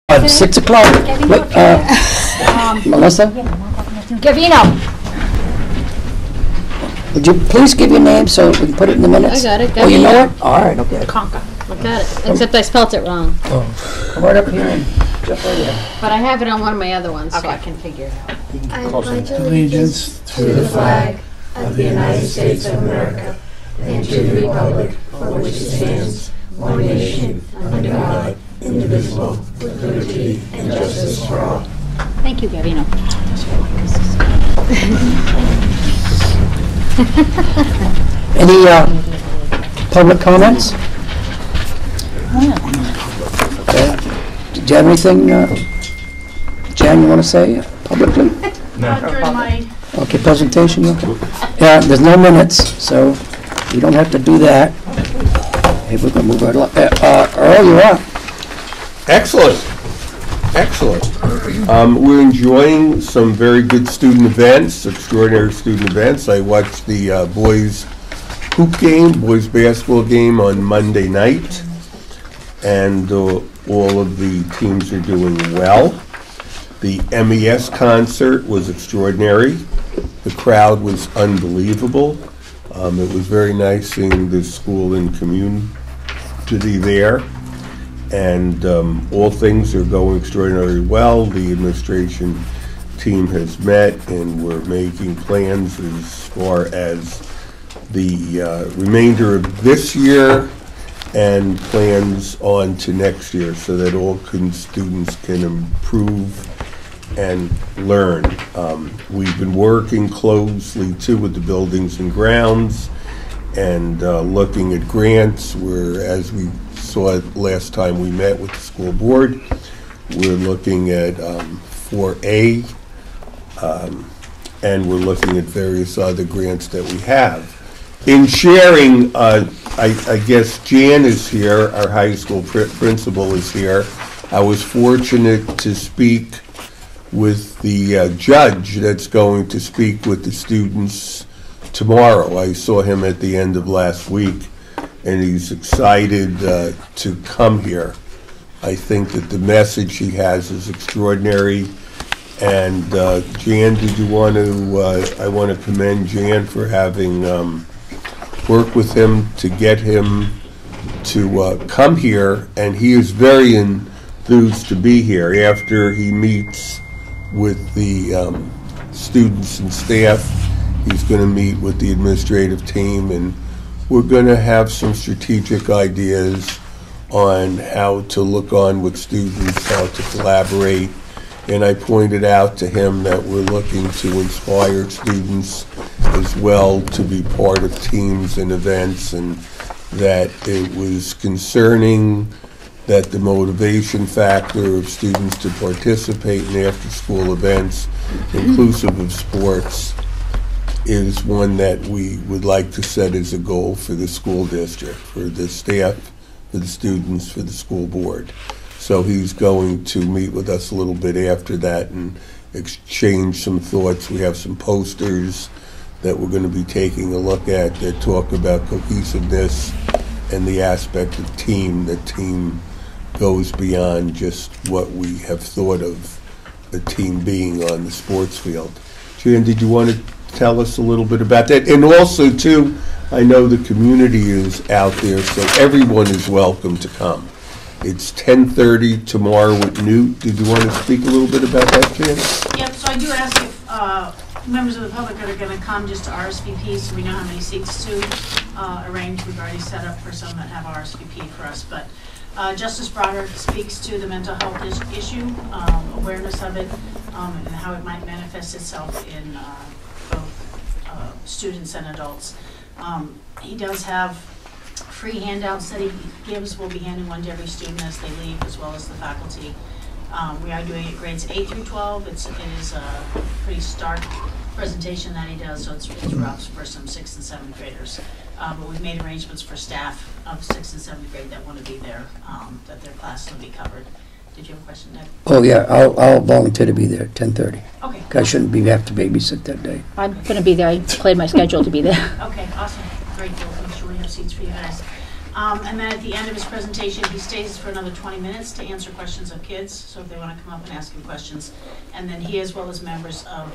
6 o'clock. Wait, Melissa, Gavino. would you please give your name so we can put it in the minutes? I got it. Oh, you know it? All right, okay. Conca. I got it. Except I spelt it wrong. Come right up here and jump right in. But I have it on one of my other ones, so I can figure it out. I pledge allegiance to the flag of the United States of America and to the republic for which it stands, one nation, under God, indivisible, with liberty and justice for all. Thank you, Gavino. Any public comments? Okay. Did you have anything, Jan, you want to say publicly? Not during my... Okay, presentation, okay. Yeah, there's no minutes, so you don't have to do that. Hey, we're going to move right along. Earl, you're up. Excellent. Excellent. We're enjoying some very good student events, extraordinary student events. I watched the boys hoop game, boys basketball game on Monday night, and all of the teams are doing well. The MES concert was extraordinary. The crowd was unbelievable. It was very nice seeing the school and community there. And all things are going extraordinarily well. The administration team has met, and we're making plans as far as the remainder of this year and plans on to next year so that all students can improve and learn. We've been working closely too with the buildings and grounds and looking at grants where, as we saw it last time we met with the school board, we're looking at 4A and we're looking at various other grants that we have. In sharing, I guess Jan is here, our high school principal is here. I was fortunate to speak with the judge that's going to speak with the students tomorrow. I saw him at the end of last week, and he's excited to come here. I think that the message he has is extraordinary. And Jan, did you want to, I want to commend Jan for having worked with him to get him to come here, and he is very enthused to be here. After he meets with the students and staff, he's going to meet with the administrative team, and we're going to have some strategic ideas on how to look on with students, how to collaborate. And I pointed out to him that we're looking to inspire students as well to be part of teams and events, and that it was concerning that the motivation factor of students to participate in after-school events, inclusive of sports, is one that we would like to set as a goal for the school district, for the staff, for the students, for the school board. So he's going to meet with us a little bit after that and exchange some thoughts. We have some posters that we're going to be taking a look at that talk about cohesiveness and the aspect of team. The team goes beyond just what we have thought of a team being on the sports field. Jan, did you want to tell us a little bit about that? And also, too, I know the community is out there, so everyone is welcome to come. It's 10:30 tomorrow with Newt. Did you want to speak a little bit about that, Jan? Yep, so I do ask if members of the public are going to come just to RSVP so we know how many seats to arrange. We've already set up for some that have RSVP for us, but Justice Broderick speaks to the mental health issue, awareness of it, and how it might manifest itself in both students and adults. He does have free handouts that he gives. We'll be handing one to every student as they leave, as well as the faculty. We are doing it grades 8 through 12. It is a pretty stark presentation that he does, so it's rough for some 6th and 7th graders. But we've made arrangements for staff of 6th and 7th grade that want to be there, that their class will be covered. Did you have a question, Deb? Oh, yeah, I'll volunteer to be there at 10:30. Okay. I shouldn't have to babysit that day. I'm going to be there. I played my schedule to be there. Okay, awesome. Great deal. I'm sure we have seats for you guys. And then at the end of his presentation, he stays for another 20 minutes to answer questions of kids, so if they want to come up and ask him questions. And then he, as well as members of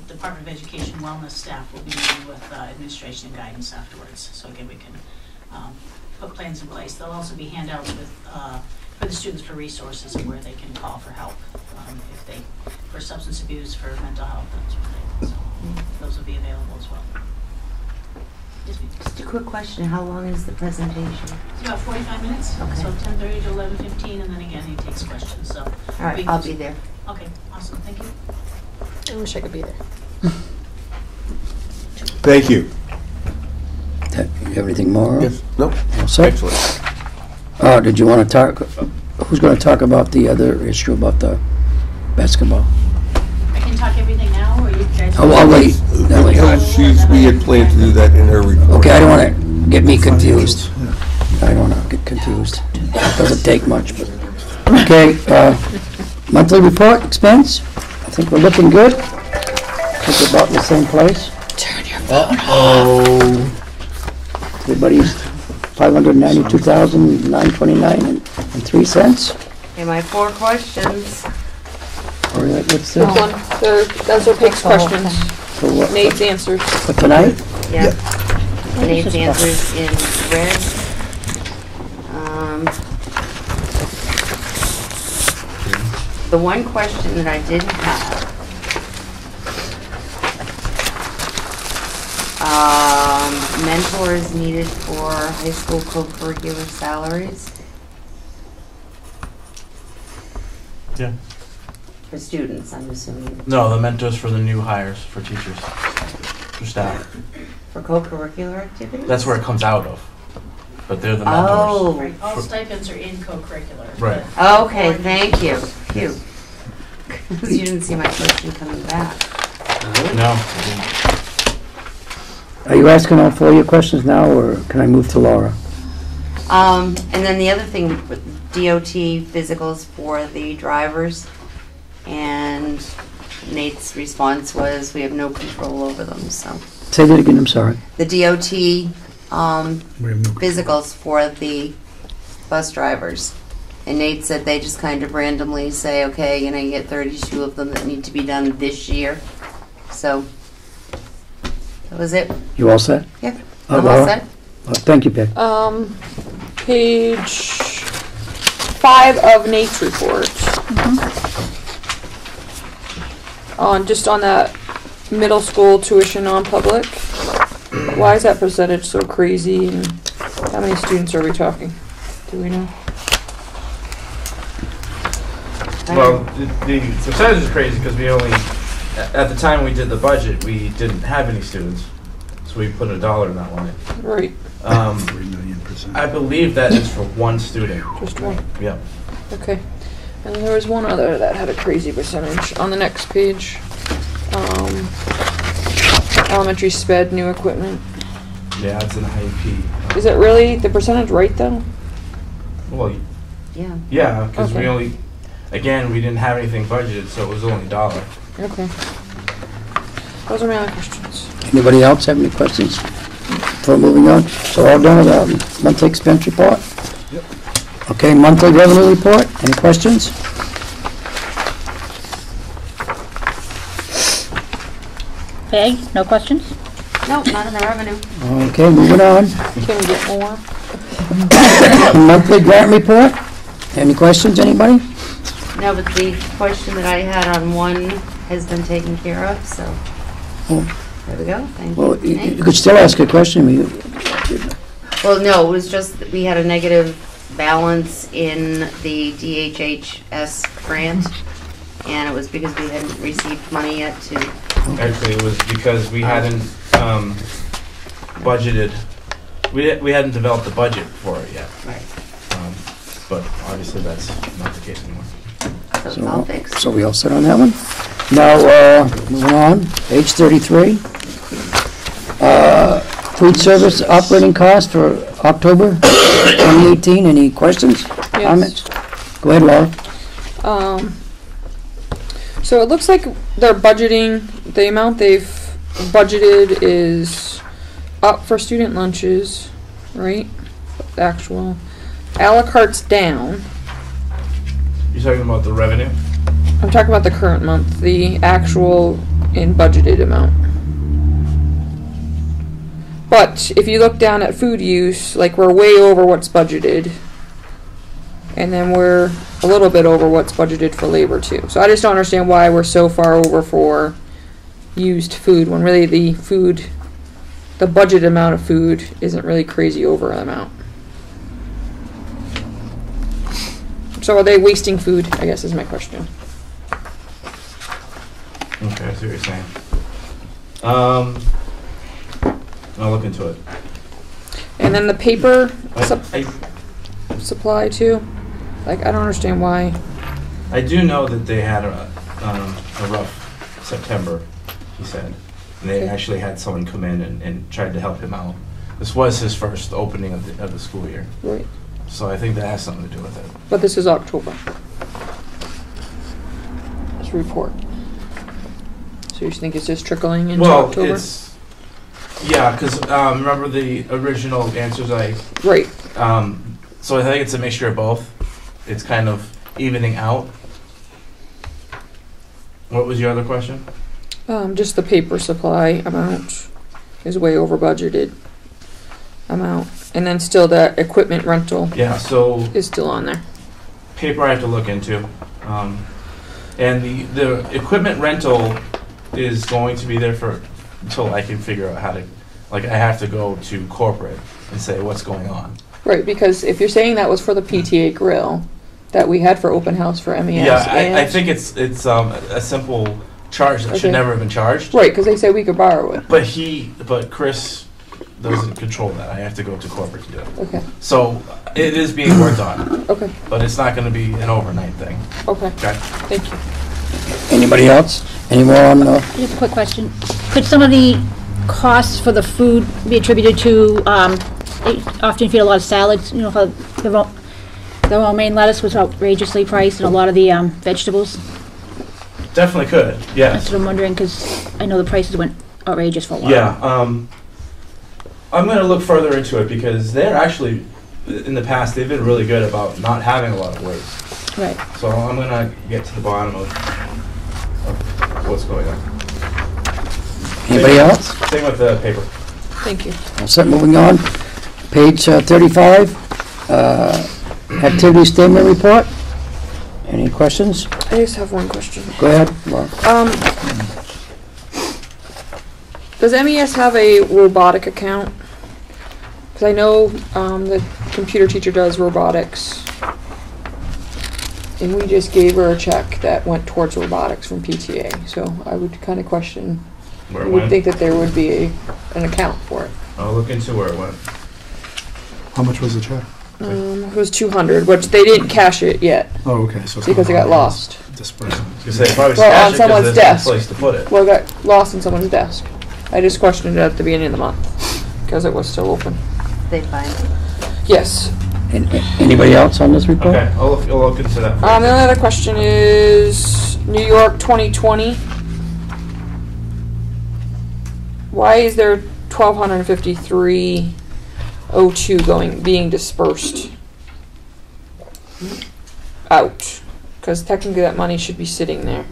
Department of Education Wellness staff, will be meeting with administration and guidance afterwards. So again, we can put plans in place. There'll also be handouts with, for the students for resources and where they can call for help if they, for substance abuse, for mental health, that sort of thing. So those will be available as well. Yes, ma'am. Just a quick question, how long is the presentation? It's about 45 minutes, Okay. so 10:30 to 11:15, and then again, he takes questions, so. All right, I'll be there. Okay, awesome, thank you. I wish I could be there. Thank you. Everything more? Yes, no, All set? excellent. Did you want to talk, who's going to talk about the other issue about the basketball? I can talk everything now, or you guys? Oh, I'll wait. I'll wait. We had planned to do that in her report. Okay, I don't want to get me confused. I don't want to get confused. It doesn't take much, but, okay, monthly report expense. I think we're looking good. I think we're about in the same place. Uh-oh. Everybody's $592,929.03. Okay, my 4 questions. Or what's this? Those are Peg's questions. For what? Nate's answers. For tonight? Yeah. Nate's answers in red. The one question that I didn't have, mentors needed for high school co-curricular salaries Yeah. for students, I'm assuming. No, the mentors for the new hires for teachers, for staff. For co-curricular activities? That's where it comes out of. But they're the mentors. Oh, Right, all stipends are in co-curricular. Right. but- okay, thank you. Phew. You didn't see my question coming back. No. Are you asking all 4 of your questions now, or can I move to Laura? And then the other thing, with DOT physicals for the drivers, and Nate's response was, we have no control over them, so. Say that again, I'm sorry. The DOT, physicals for the bus drivers. And Nate said they just kind of randomly say, okay, you know, you get 32 of them that need to be done this year. So, that was it. You all set? Yep. Oh, I'm all Laura? set. Thank you, Peg. Page 5 of Nate's report. Just on that middle school tuition non-public. Why is that percentage so crazy, and how many students are we talking? Do we know? Well, the percentage is crazy because we only, at the time we did the budget, we didn't have any students. So we put $1 in that line. Right, 3 million %. I believe that is for one student. just one. Yeah. Okay. And there was one other that had a crazy percentage on the next page. Elementary sped new equipment. Yeah, it's an IEP. Is it really the percentage right though? Well, Yeah. yeah, because we Okay. only, again, we didn't have anything budgeted, so it was only $1. Okay. Those are my other questions. Anybody else have any questions before moving on? So all done with the monthly expense report? Yep. Okay, monthly revenue report, any questions? Peg, no questions? Nope, not in the revenue. Okay, moving on. Can we get more? Monthly grant report, any questions, anybody? No, but the question that I had on 1 has been taken care of, so. There we go, thank you. Well, you Nate. could still ask a question. Well, no, it was just that we had a negative balance in the DHHS grant, and it was because we hadn't received money yet to, Actually, it was because we hadn't budgeted, we hadn't developed the budget for it yet. right, But obviously that's not the case anymore. so it's all fixed. So we all set on that one? Now, moving on, page 33. Food service operating cost for October 2018, any questions, comments? Go ahead, Laura. So it looks like they're budgeting, the amount they've budgeted is up for student lunches, right? the actual. A la carte's down. You're talking about the revenue? I'm talking about the current month, the actual and budgeted amount. But if you look down at food use, like we're way over what's budgeted. And then we're a little bit over what's budgeted for labor too. So I just don't understand why we're so far over for used food when really the budget amount of food isn't really crazy over an amount. So are they wasting food, I guess is my question. Okay, I see what you're saying. I'll look into it. And then the paper I supply too. Like, I don't understand why. I do know that they had a rough September, he said. And they Okay. actually had someone come in and tried to help him out. This was his first opening of the school year. Right. So I think that has something to do with it. But this is October. This report. So you think it's just trickling into October? Well, yeah, because remember the original answers Right. so I think it's a mixture of both. It's kind of evening out. What was your other question? Just the paper supply amount is way over budgeted amount. And then still that equipment rental Yeah, so is still on there. paper I have to look into. And the equipment rental is going to be there until I can figure out how to, like I have to go to corporate and say what's going on. Right, because if you're saying that was for the PTA grill that we had for open house for MES. Yeah, I think it's a simple charge that should Okay. never have been charged. Right, because they say we could borrow it. But Chris doesn't control that. I have to go to corporate to do it. Okay, So it is being worked on, okay, but it's not going to be an overnight thing. okay. Okay. Thank you. Anybody else? Any more on I have a quick question. Could some of the costs for the food be attributed to, they often feed a lot of salads, you know, how the romaine lettuce was outrageously priced and a lot of the vegetables? Definitely could. That's Yes. what I'm wondering, because I know the prices went outrageous for a while. Yeah. I'm going to look further into it because they're actually, in the past, they've been really good about not having a lot of waste. Right. So I'm going to get to the bottom of what's going on. Anybody else? Same with the paper. Thank you. All set, moving on. Page 35, activity statement report. Any questions? I just have one question. Go ahead, Laura. Does MES have a robotic account? Because I know the computer teacher does robotics. And we just gave her a check that went towards robotics from PTA. So I would kind of question, Where I it would went. think that there would be an account for it. I'll look into where it went. How much was the check? It was 200, which they didn't cash it yet Oh, okay, so. it's because it not got lost. Disbursement. You say probably Well, stash on it 'cause someone's there's no desk. place to put it. Well, it got lost in someone's desk. I just questioned it at the beginning of the month because it was still open. They find it. Yes. Anybody else on this report? Okay, I'll look into that. The only other question is New York 2020. Why is there 1,253.02 being dispersed out? Because technically that money should be sitting there.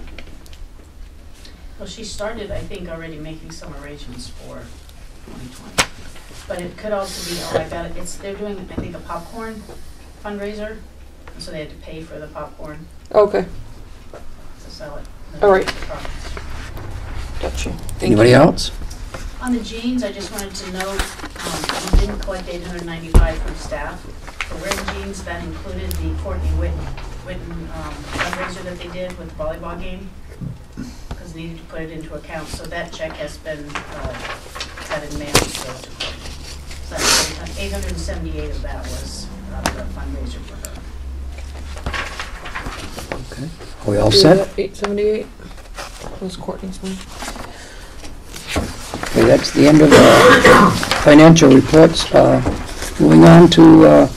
Well, she started, I think, already making some arrangements for 2020. But it could also be, oh, I got it, they're doing, I think, a popcorn fundraiser, and so they had to pay for the popcorn Okay, to sell it. All right. Profits. got you. Thank Anybody you. else? On the jeans, I just wanted to note, we didn't collect $895 from staff. For wearing jeans, that included the Courtney Witten fundraiser that they did with the volleyball game, because they needed to put it into account. So that check has been cut in mail. So that's 878 of that was the fundraiser for her. Okay. Are we all set? 878. Was Courtney's money. Okay, that's the end of the financial reports. Moving on to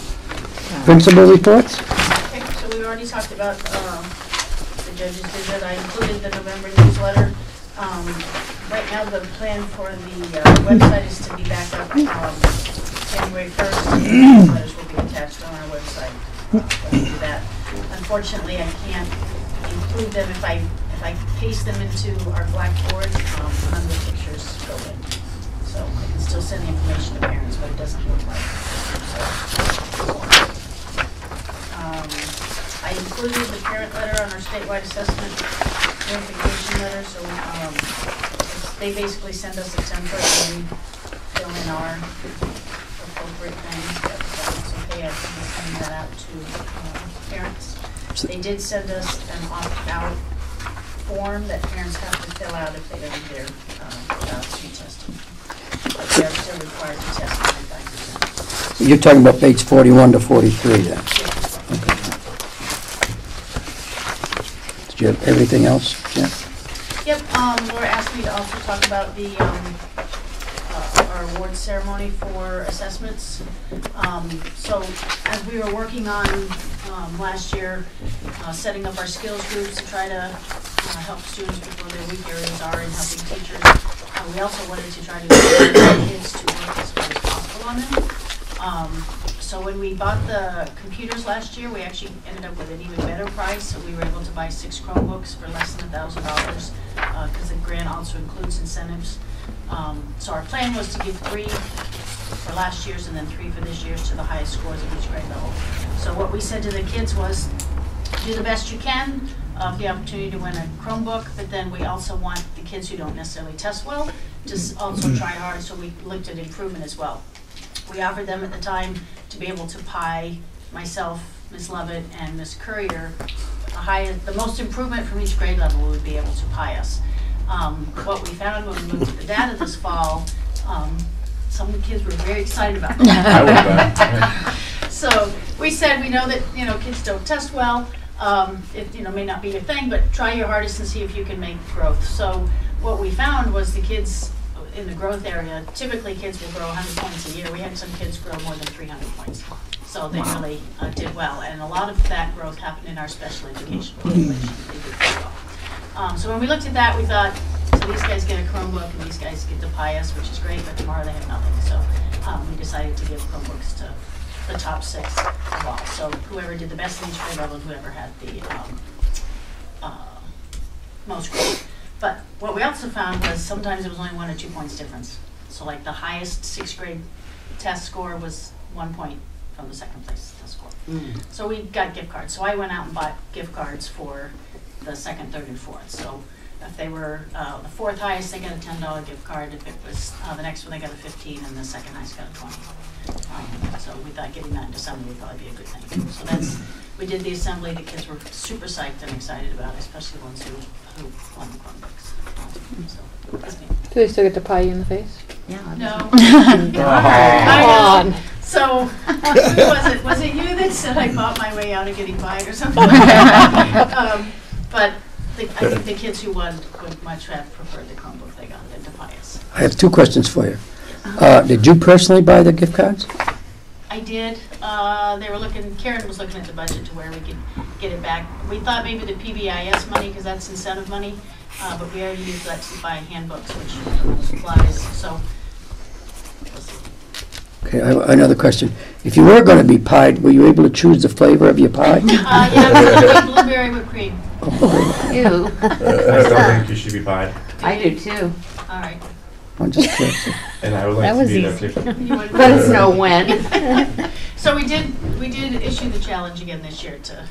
principal reports. Okay, so we already talked about the judge's visit. I included the November newsletter. Right now, the plan for the website is to be back up January 1st, and the letters will be attached on our website. When we do that. Unfortunately, I can't include them if I paste them into our Blackboard, none of the pictures go in. So I can still send the information to parents, but it doesn't look like it. I included the parent letter on our statewide assessment verification letter, so they basically send us a template and we fill in our appropriate things. That's okay, I can be sending that out to parents. They did send us an opt-out form that parents have to fill out if they don't get their jobs retested. But they're still required to test 95%. You're talking about page 41 to 43 then? Okay. Did you have everything else, Jen? Yep, Laura asked me to also talk about the, our award ceremony for assessments. So as we were working on last year, setting up our skills groups to try to help students with where their weak areas are and helping teachers, we also wanted to try to get our kids to work as hard as possible on them. So when we bought the computers last year, we actually ended up with an even better price. So we were able to buy 6 Chromebooks for less than $1,000 because the grant also includes incentives. So our plan was to give 3 for last year's and then 3 for this year's to the highest scores of each grade level. So what we said to the kids was, do the best you can, the opportunity to win a Chromebook, but then we also want the kids who don't necessarily test well to also try hard, so we looked at improvement as well. We offered them at the time to be able to pie myself, Ms. Lovett, and Ms. Courier, the most improvement from each grade level we would be able to pie us. What we found when we looked at the data this fall, some of the kids were very excited about that. So we said, we know that kids don't test well. It may not be your thing, but try your hardest and see if you can make growth. So what we found was the kids in the growth area, typically kids will grow 100 points a year. We had some kids grow more than 300 points. So they really did well. And a lot of that growth happened in our special education population. They did very well. So when we looked at that, we thought, so these guys get a Chromebook and these guys get the PIAS, which is great, but tomorrow they have nothing. So we decided to give Chromebooks to the top 6 of all. So whoever did the best in each grade level, whoever had the most growth. But what we also found was sometimes it was only 1 or 2 points difference. So like the highest 6th grade test score was 1 point from the second place test score. So we got gift cards. So I went out and bought gift cards for the 2nd, 3rd, and 4th. So if they were the 4th highest, they got a $10 gift card. If it was the next one, they got a 15, and the 2nd highest got a 20. So we thought getting that in December would probably be a good thing. So we did the assembly. The kids were super psyched and excited about it, especially the ones who won the Chromebooks. So that's me. Do they still get to pie you in the face? Yeah. No. Come on. So was it you that said I bought my way out of getting fired or something? But I think the kids who won would much have preferred the Chromebook they got than the PIAS. I have 2 questions for you. Did you personally buy the gift cards? I did. Karen was looking at the budget to where we could get it back. We thought maybe the PBIS money, because that's incentive money, but we already used that to buy handbooks, which supplies, so we'll see. Okay, I have another question. If you were going to be pied, were you able to choose the flavor of your pie? Yeah, blueberry whipped cream. Ew. I still think you should be pied, I do too. All right. I'm just curious. and I would like That to was be there easy. too. Let us know when. So we did issue the challenge again this year to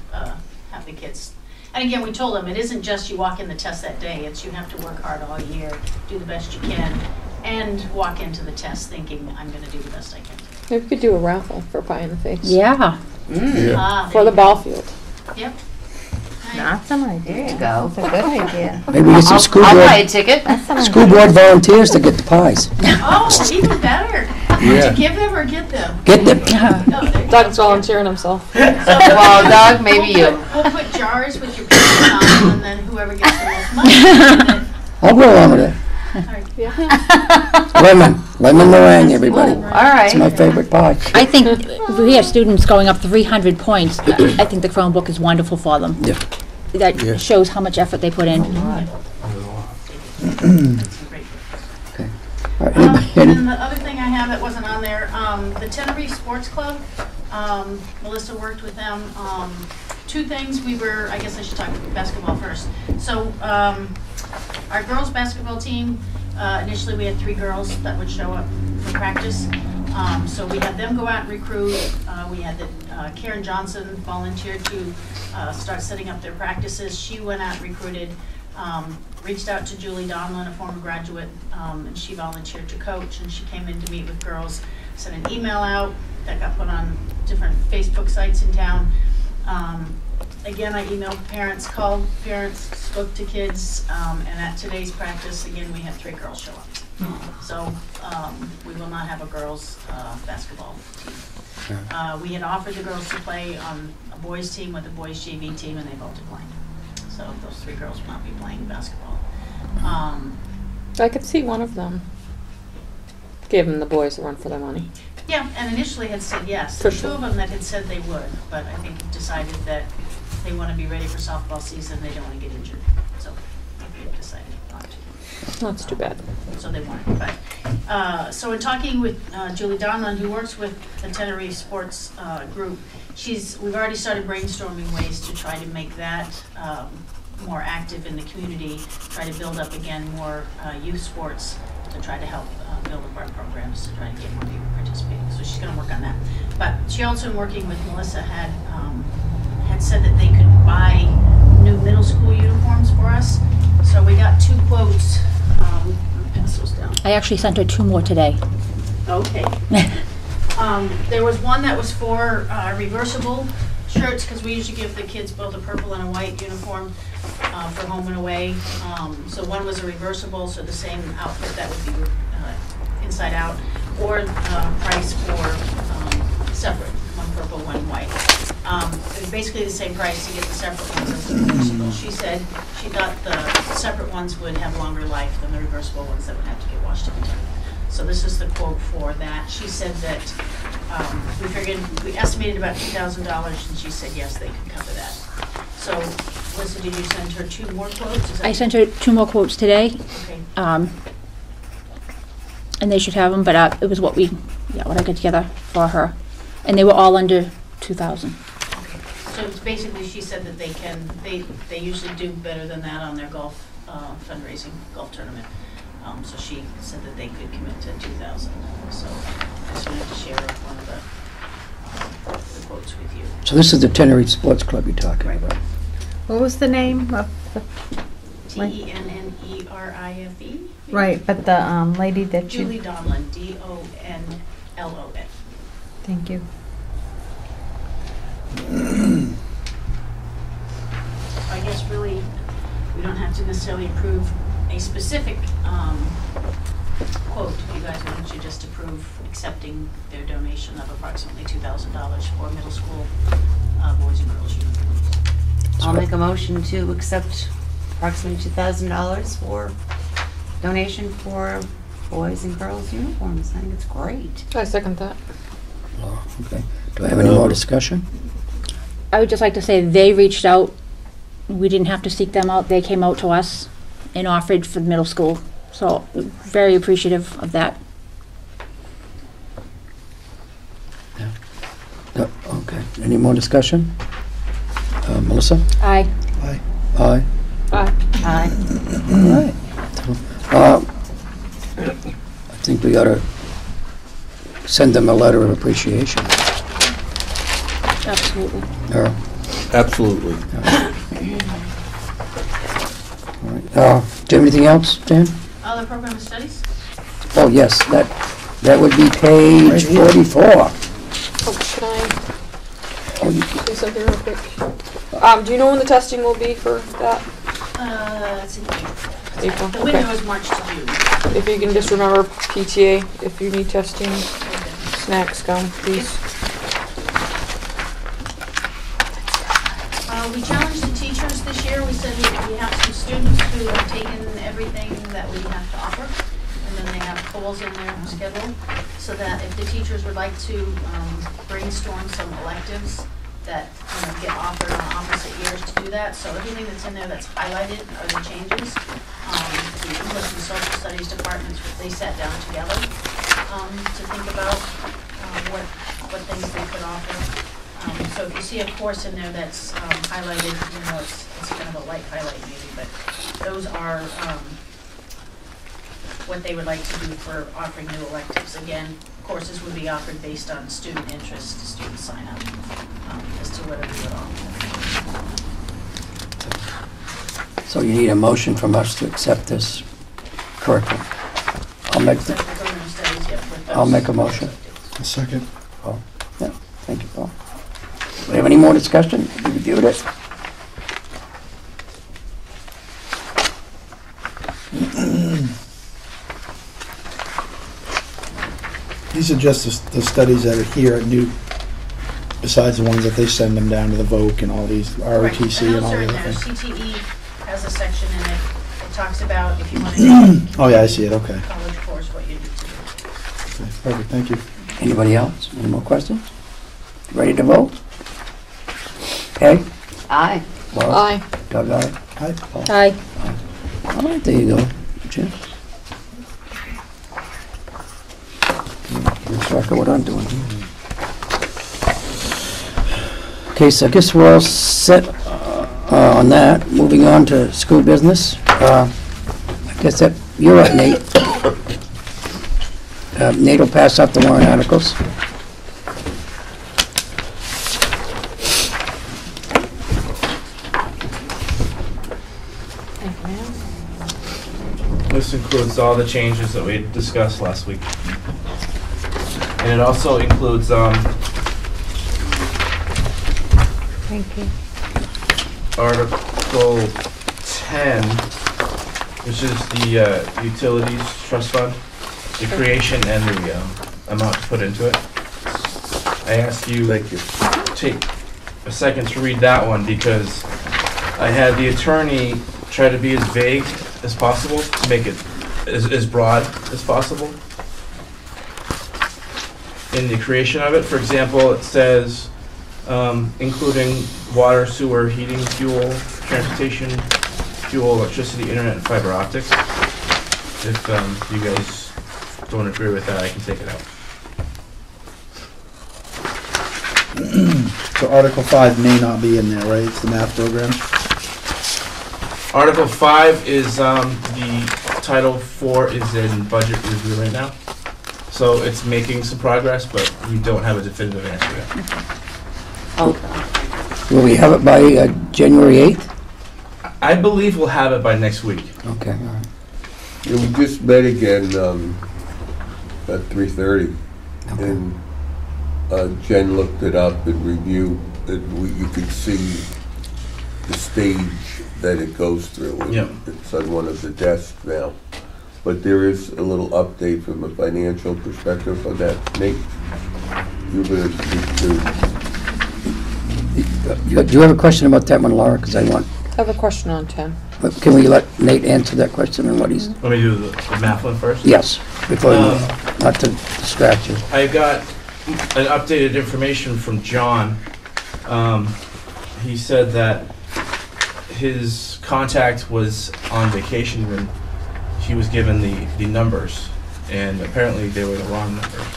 have the kids. And again, we told them it isn't just you walk in the test that day. It's you have to work hard all year, do the best you can, and walk into the test thinking I'm going to do the best I can. Maybe we could do a raffle for pie in the face. Yeah. For the ball field. Yep. Awesome idea. There you go. That's a good idea. Maybe get some I'll buy a school ticket. board volunteers to get the pies. Oh, even better. Yeah. To give them or get them? Get them. No, there you Doug's go. volunteering himself. Well, Doug, maybe you. We'll put jars with your pictures on them, and then whoever gets the most money. I'll go along with it. Lemon meringue, everybody. All right. It's my favorite pie. I think if we have students going up 300 points, I think the Chromebook is wonderful for them. Yeah. That Yeah. shows how much effort they put in. It's a great gift. Okay. All right, anybody- And then the other thing I have that wasn't on there, the Tenerife Sports Club, Melissa worked with them. Two things I guess I should talk basketball first. So our girls basketball team, initially we had 3 girls that would show up for practice. So we had them go out and recruit. We had Karen Johnson volunteered to start setting up their practices. She went out and recruited, reached out to Julie Donlin, a former graduate, and she volunteered to coach, and she came in to meet with girls, sent an email out that got put on different Facebook sites in town. Again, I emailed parents, called parents, spoke to kids, and at today's practice, again, we had 3 girls show up. So we will not have a girls basketball team. We had offered the girls to play on a boys team with a boys JV team, and they both declined. So those 3 girls will not be playing basketball. I could see one of them giving the boys a run for their money. Yeah, and initially had said yes. For Two sure. of them that had said they would, but I think decided that they want to be ready for softball season. They don't want to get injured, so they've decided not to. That's too bad. So they weren't. But so in talking with Julie Donlin, who works with the Tenerife Sports Group, we've already started brainstorming ways to try to make that more active in the community. Try to build up again more youth sports to try to help build up our programs to try to get more people participating. So she's going to work on that. But she also, in working with Melissa, had said that they could buy new middle school uniforms for us. So we got 2 quotes. I'll pass those down. I actually sent her 2 more today. Okay. There was one that was for reversible shirts, because we usually give the kids both a purple and a white uniform for home and away. So one was a reversible, so the same outfit that would be inside out, or price for separate, one purple, one white. It was basically the same price to get the separate ones as the reversible. She said she thought the separate ones would have longer life than the reversible ones that would have to get washed every time. So this is the quote for that. She said that we estimated about $2,000, and she said yes, they could cover that. So, Melissa, did you send her 2 more quotes? Is that I sent her 2 more quotes today, okay? and they should have them, but it was what I got together for her. And they were all under 2,000. So it's basically, she said that they usually do better than that on their golf fundraising golf tournament. So she said that they could commit to 2,000. So I just wanted to share one of the quotes with you. So this is the Tenerife Sports Club you're talking about. What was the name of the? Tennerife. Right, but the lady that Julie you. Donlin, Donlon. Thank you. I guess really, we don't have to necessarily approve a specific quote. You guys want to just approve accepting their donation of approximately $2,000 for middle school boys and girls uniforms. I'll make a motion to accept approximately $2,000 for donation for boys and girls uniforms. I think it's great. I second that. Oh, okay. Do I have any more discussion? I would just like to say they reached out. We didn't have to seek them out. They came out to us and offered for the middle school. So very appreciative of that. No, okay. Any more discussion? Melissa? Aye. Aye. Aye. Aye. Aye. All right. I think we ought to send them a letter of appreciation. Absolutely. Earl? Absolutely. All right. Do you have anything else, Dan? Other program of studies? Oh, yes, that would be page 44. Oh, can I Oh, you- say something real quick? Do you know when the testing will be for that? It's in April. April? The Okay. window is March to June. If you can just remember PTA, if you need testing, snacks, gum, please. We challenged the teachers this year. We said we have some students who have taken everything that we have to offer, and then they have goals in their schedule, so that if the teachers would like to brainstorm some electives that get offered on opposite years to do that. So everything that's in there that's highlighted are the changes. the English and Social Studies departments, they sat down together to think about what things they could offer. So if you see a course in there that's highlighted, it's kind of a light highlight maybe, but those are what they would like to do for offering new electives. Again, courses would be offered based on student interest, student sign up, as to whether we would offer. So you need a motion from us to accept this curriculum. I'll make a motion. A second. Paul? Yeah, thank you, Paul. Do we have any more discussion? Have you reviewed it? These are just the studies that are here at Newt, besides the ones that they send them down to the VOC and all these ROTC and all the other things. CTE has a section in it. It talks about if you want to do Oh yeah, I see it, okay. college course, what you need to do. Okay, perfect, thank you. Anybody else? Any more questions? Ready to vote? Okay? Aye. Laura? Aye. Doug, aye? Hi. Paul? Aye. All right, there you go, Jim. Looks like what I'm doing. Okay, so I guess we're all set on that. Moving on to school business. I guess that you're up, Nate. Nate will pass out the warrant articles. This includes all the changes that we discussed last week. And it also includes, Thank you. Article 10, which is the Utilities Trust Fund, the creation and the amount to put into it. I ask you to take a second to read that one because I had the attorney try to be as vague as possible to make it as broad as possible. In the creation of it, for example, it says including water, sewer, heating, fuel, transportation, fuel, electricity, internet, and fiber optics. If you guys don't agree with that, I can take it out. So Article 5 may not be in there, right? It's the math program? Article 5 is the Title 4 is in budget review right now. So it's making some progress, but we don't have a definitive answer yet. Okay. Will we have it by January 8th? I believe we'll have it by next week. Okay, all right. Yeah, we just met again at 3:30, Okay. and Jen looked it up and reviewed it. You could see the stage that it goes through. Yep. It's on one of the desks now. But there is a little update from a financial perspective on that. Nate, you're going to speak to... Do you have a question about that one, Laura? Because I want... I have a question on 10. Can we let Nate answer that question and what he's... Let me do the math one first. Yes, before, not to distract you. I got an updated information from John. He said that his contact was on vacation when he was given the numbers, and apparently they were the wrong numbers.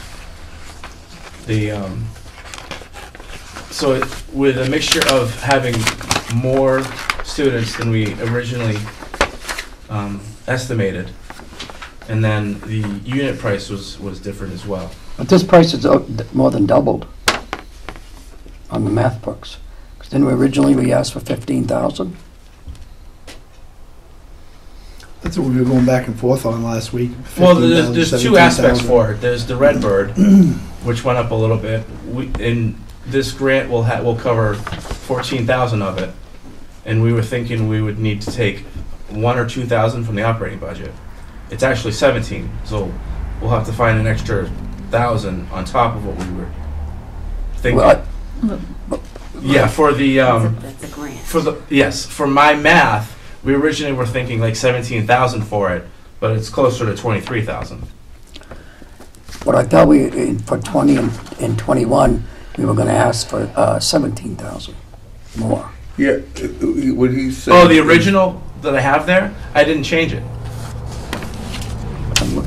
So with a mixture of having more students than we originally estimated, and then the unit price was different as well. But this price is more than doubled on the math books. Because then we asked for 15,000. That's what we were going back and forth on last week. Well, 15,000, there's two 17,000. aspects for it. There's the Redbird, which went up a little bit. And this grant will cover 14,000 of it, and we were thinking we would need to take 1,000 or 2,000 from the operating budget. It's actually 17, so we'll have to find an extra 1,000 on top of what we were thinking. Well, Yeah, for the That's a grant. for my math, we originally were thinking like 17,000 for it, but it's closer to 23,000. What I thought for 20 and 21, we were going to ask for 17,000 more. Yeah, what he said... Oh, the original that I have there, I didn't change it.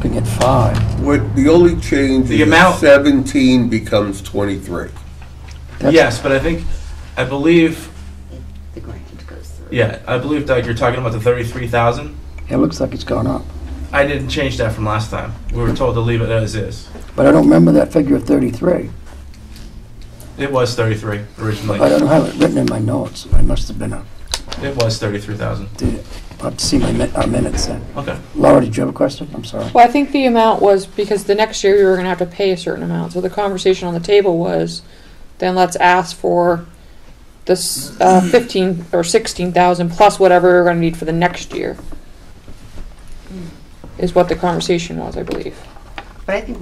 looking at 5. What, the only change The is amount- 17 becomes 23. That's- Yes, but I believe, The grant goes through. yeah, I believe, Doug, you're talking about the 33,000? It looks like it's gone up. I didn't change that from last time. We were told to leave it as is. But I don't remember that figure of 33. It was 33 originally. I don't have it written in my notes. I must have been It was 33,000. I'll have to see our minutes then. Okay. Laura, did you have a question? I'm sorry. Well, I think the amount was because the next year we were gonna have to pay a certain amount, so the conversation on the table was, then let's ask for this, 15 or 16,000 plus whatever we're gonna need for the next year. Is what the conversation was, I believe. But I think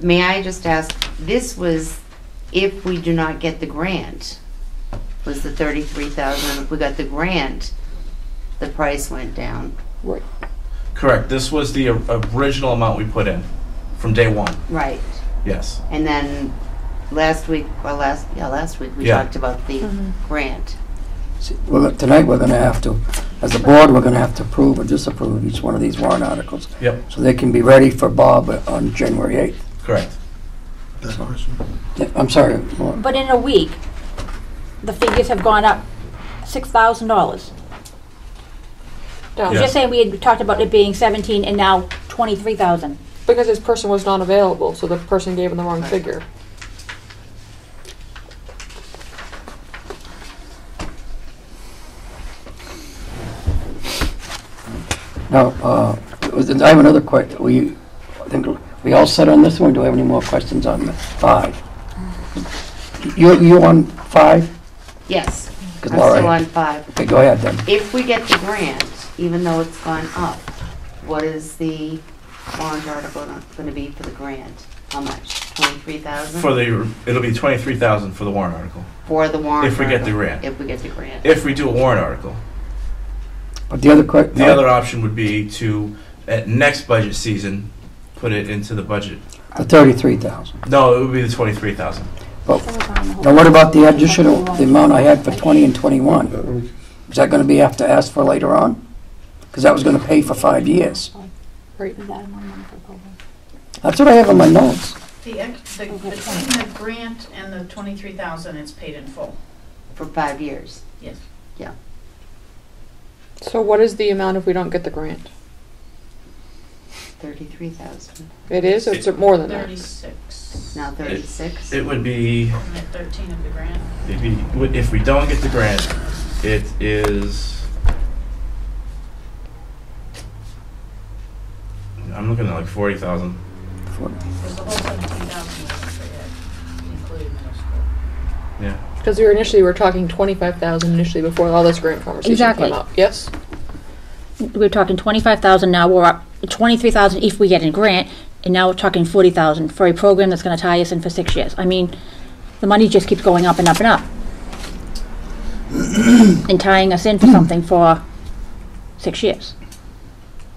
may I just ask, this was if we do not get the grant, was the 33,000. If we got the grant, the price went down. Right. Correct. This was the original amount we put in from day one. Right. Yes. And then last week, we Yeah. talked about the grant. See, tonight, we're going to have to, as a board, we're going to have to approve or disapprove each one of these warrant articles. Yep. So they can be ready for Bob on January 8th. Correct. That question. Yeah, I'm sorry, Laura. But in a week, the figures have gone up $6,000. Down. Yeah. Just saying we had talked about it being 17 and now 23,000. Because this person was not available, so the person gave him the wrong figure. Now, I have another question. I think we all set on this one. Do we have any more questions on 5? You on 5? Yes. 'Cause I'm Laura- still on 5. Okay, go ahead then. If we get the grant, even though it's gone up, what is the warrant article going to be for the grant? How much? 23,000? It'll be 23,000 for the warrant article. For the warrant If we get the article. grant. If we get the grant. If we do a warrant article. But the other The other option would be to, at next budget season, put it into the budget. the 33,000. No, it would be the 23,000. Now, what about the additional, the amount I had for 20 and 21? Is that going to be have to ask for later on? Because that was going to pay for 5 years. Right. That's what I have in my notes. Between the grant and the 23,000, it's paid in full. For 5 years. Yes. So what is the amount if we don't get the grant? 33,000. It is, or it's more than that? 36. Now 36. It would be, Isn't it 13 of the grant? if we don't get the grant, it is, I'm looking at like 40,000. There's the whole 17,000 for it, including middle school. Yeah. Because we were talking 25,000 initially before all this grant conversation Exactly. came up. Yes? We're talking 25,000 now, we're up 23,000 if we get a grant, and now we're talking 40,000 for a program that's gonna tie us in for 6 years. I mean, the money just keeps going up and up and up. And tying us in for something for 6 years.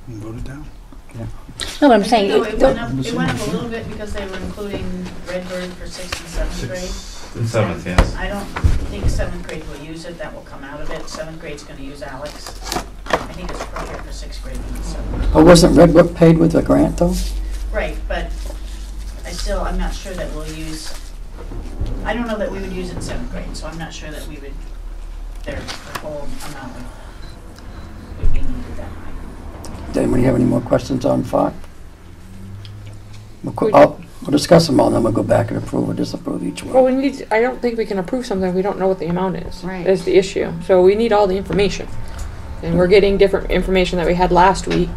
Vote it down. No, but I'm saying, No, it went up a little bit because they were including Redbird for 6th and 7th grade. 6th and 7th, yes. I don't think 7th grade will use it, that will come out of it. 7th grade's gonna use Alex. I think it's appropriate for 6th grade and 7th. But wasn't Red Book paid with a grant, though? Right, but I'm not sure that we'll use, I don't know that we would use it in 7th grade, so I'm not sure that we would, the whole amount would be needed that way. Does anybody have any more questions on 5? We'll discuss them all, then we'll go back and approve or disapprove each Well, one. I don't think we can approve something if we don't know what the amount is. Right. Is the issue. So we need all the information. And we're getting different information that we had last week.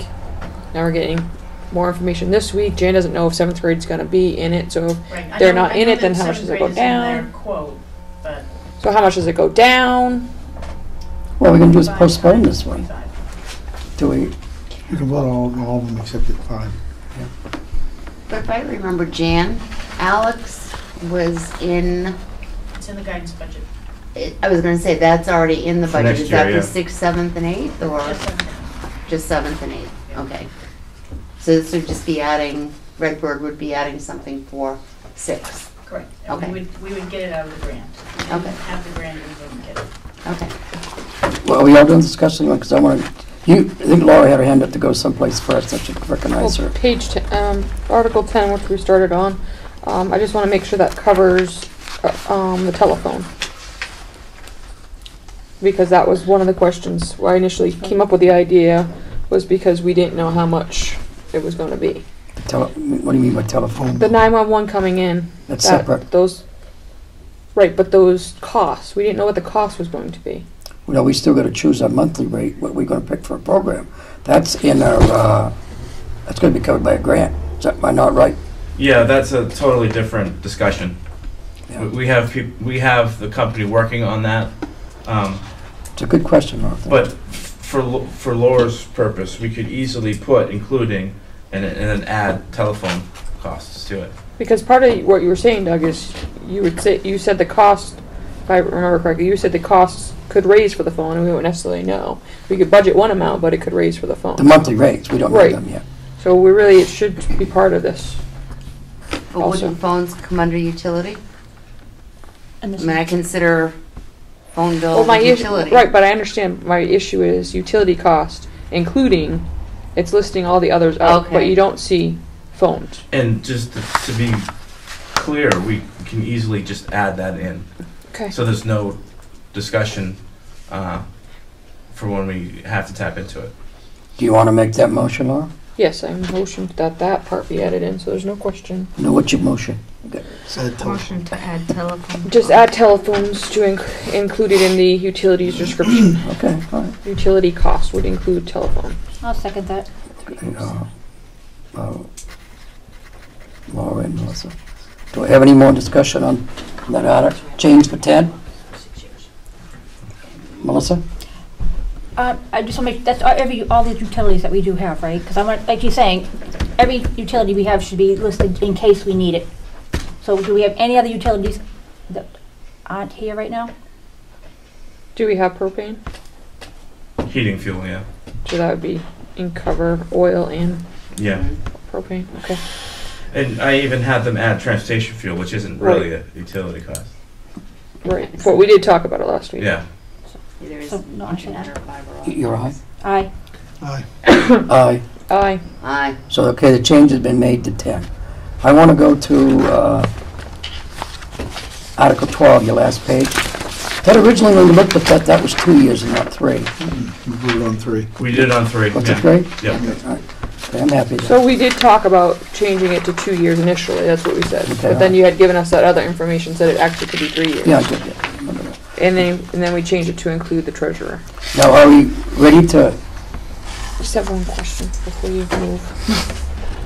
Now we're getting more information this week. Jan doesn't know if 7th grade's going to be in it, so if Right, I they're know- not I in know it, then that how much 7th does it grade go is in their down? quote, but So how much does it go down? Well, we're going to do is postpone this one. 25. Do we? You can vote on all of them except at 5. But if I remember, Jan, Alex was in, It's in the guidance budget. I was going to say, that's already in the For budget. next Is that year, for yeah. 6th, 7th, and 8th, or Just 7th. just 7th and 8th? Okay. So this would just be adding, Redbird would be adding something for 6th. Correct. And Okay. we would get it out of the grant. If we Okay. didn't have the grant, we wouldn't get it. Okay. Well, are we all done discussing one? Because I want to I think Laura had her hand up to go someplace first, I should recognize her. Page 10, Article 10, which we started on, I just want to make sure that covers the telephone. Because that was one of the questions where I initially came up with the idea, was because we didn't know how much it was going to be. What do you mean by telephone? The 911 coming in. That's separate. Right, but those costs, we didn't know what the cost was going to be. Well, we still got to choose our monthly rate, what we're going to pick for a program. That's in our, that's going to be covered by a grant. Is that, am I not right? Yeah, that's a totally different discussion. Yeah. We have the company working on that. It's a good question, Arthur. But for Laura's purpose, we could easily put including and then add telephone costs to it. Because part of what you were saying, Doug, is you said the cost, if I remember correctly, you said the costs could raise for the phone, and we wouldn't necessarily know. We could budget one amount, but it could raise for the phone. The monthly rates, we don't know Right. them yet. So it should be part of this. But wouldn't phones come under utility? And I this mean, I consider phone bill Well, my issue, utility. right, but I understand my issue is utility cost, including, it's listing all the others out, but Okay. you don't see phones. And just to be clear, we can easily just add that in. Okay. So there's no discussion for when we have to tap into it. Do you want to make that motion, Laura? Yes, I motioned that part be added in, so there's no question. No, what's your motion? Okay. Motion to add telephone. Just add telephones to include it in the utilities description. Okay, all right. Utility cost would include telephone. I'll second that. Okay, Laura and Melissa. Do we have any more discussion on that article? Change for 10? Melissa? I just want to make, that's all the utilities that we do have, right? Because like you're saying, every utility we have should be listed in case we need it. So do we have any other utilities that aren't here right now? Do we have propane? Heating fuel, yeah. So that would be in cover oil and Yeah. propane. Okay. And I even had them add transportation fuel, which isn't really a utility cost. Right. But we did talk about it last week. Yeah. There is So, no, I should internet add. or fiber optic. You're aye? Aye. Aye. Aye. Aye. Aye. So, okay, the change has been made to 10. I want to go to Article 12, your last page. That originally, when we looked at that, that was 2 years and not 3. We voted on 3. We did it on 3. What's yeah. it, 3? Yeah. Okay, all right. Okay, I'm happy with So that. we did talk about changing it to 2 years initially. That's what we said. Okay. But then you had given us that other information, said it actually could be 3 years. Yeah, I did, yeah. Remember that. And then we changed it to include the treasurer. Now, are we ready to, Just have one question before you move.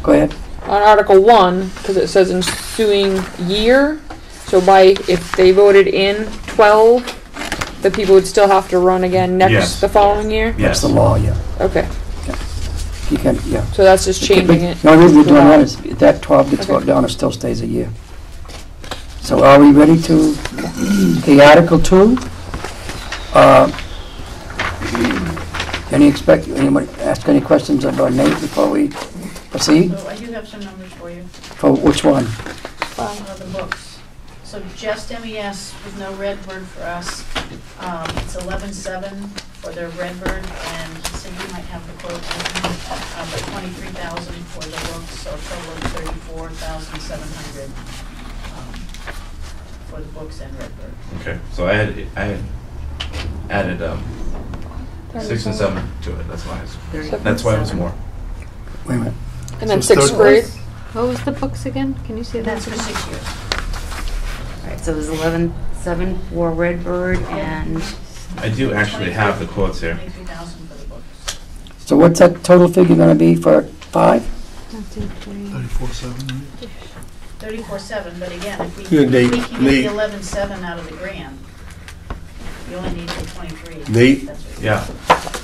go ahead? On Article 1, because it says ensuing year, so if they voted in 12, the people would still have to run again Yes. the following year? That's Yes. the law, yeah. Okay, You can, yeah. so that's just changing it. The only reason we're doing to that allow- is if that 12 gets Okay. voted down, it still stays a year. So are we ready to, okay, Article 2? Anybody ask any questions of Nate before we proceed? So I do have some numbers for you, For which one? the books. So just MES with no Redbird for us, it's 11,700 for their Redbird, and Cindy might have the quote, but 23,000 for the books, so a total of 34,700 for the books and Redbird. Okay. So I had added 6 and 7 to it. That's why that's why it was more. Wait a minute. And then So 6th third- grade? What was the books again? Can you say that? That's for 6 years. All right, so it was 11,700 for Redbird and I do actually have the quotes here. 23,000 for the books. So what's that total figure gonna be for 5? 34.7, right? 34,700, but again, if Yeah, we Nate, can get the Nate. 11,700 out of the grant, you only need the 23. Nate? That's what- Yeah.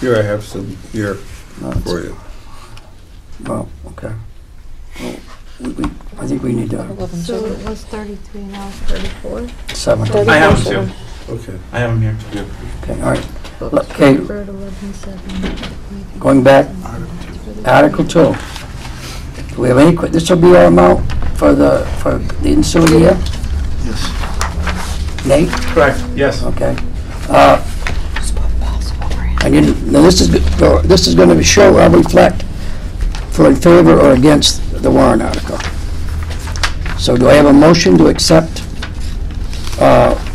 Here, I have some here No, it's- for you. Well, okay. Well, I think we need to, 11, So so it was 33, now it's 34? 7. 30. I have them too. Okay. I have them here too. Okay, all right. Books Okay. Redbird 11,700. Going back, Article 2. Do we have any, this will be our amount for the ensuing year? Yes. Nate? Correct. Yes. Okay. And now this is going to show, I'll reflect for in favor or against the warrant article. So do I have a motion to accept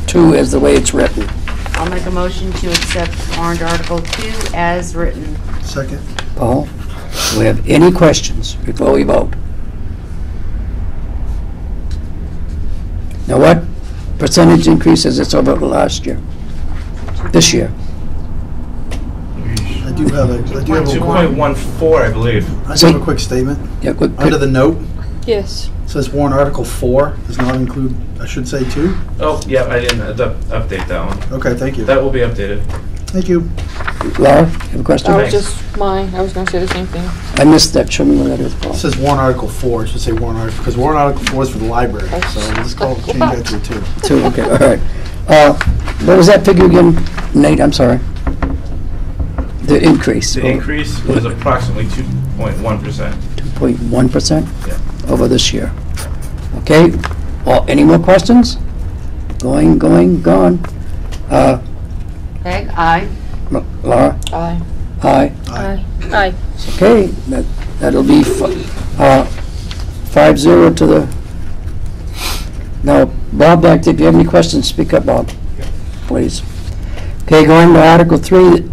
2 as the way it's written? I'll make a motion to accept warrant Article 2 as written. Second. Paul, do we have any questions before we vote? Now what percentage increase is this over last year? This year? I do have a 2.14, I believe. I just have a quick statement. Yeah, quick. Under the note, Yes. it says warrant Article 4 does not include, I should say 2. Oh, yeah, I didn't update that one. Okay, thank you. That will be updated. Thank you. Laura, you have a question? That was just mine. I was gonna say the same thing. I missed that. Show me where that is, Paul. It says warrant Article 4, it should say warrant Article, because warrant Article 4 is for the library, so let's change that to 2. 2, okay, all right. What was that figure again, Nate? I'm sorry. The increase. The increase was approximately 2.1%. 2.1%? Yeah. Over this year. Okay, well, any more questions? Going, gone. Peg, aye. Laura? Aye. Aye. Aye. Aye. Okay, that'll be 5-0 to the... Now, Bob, if you have any questions, speak up, Bob, please. Okay, going to Article 3.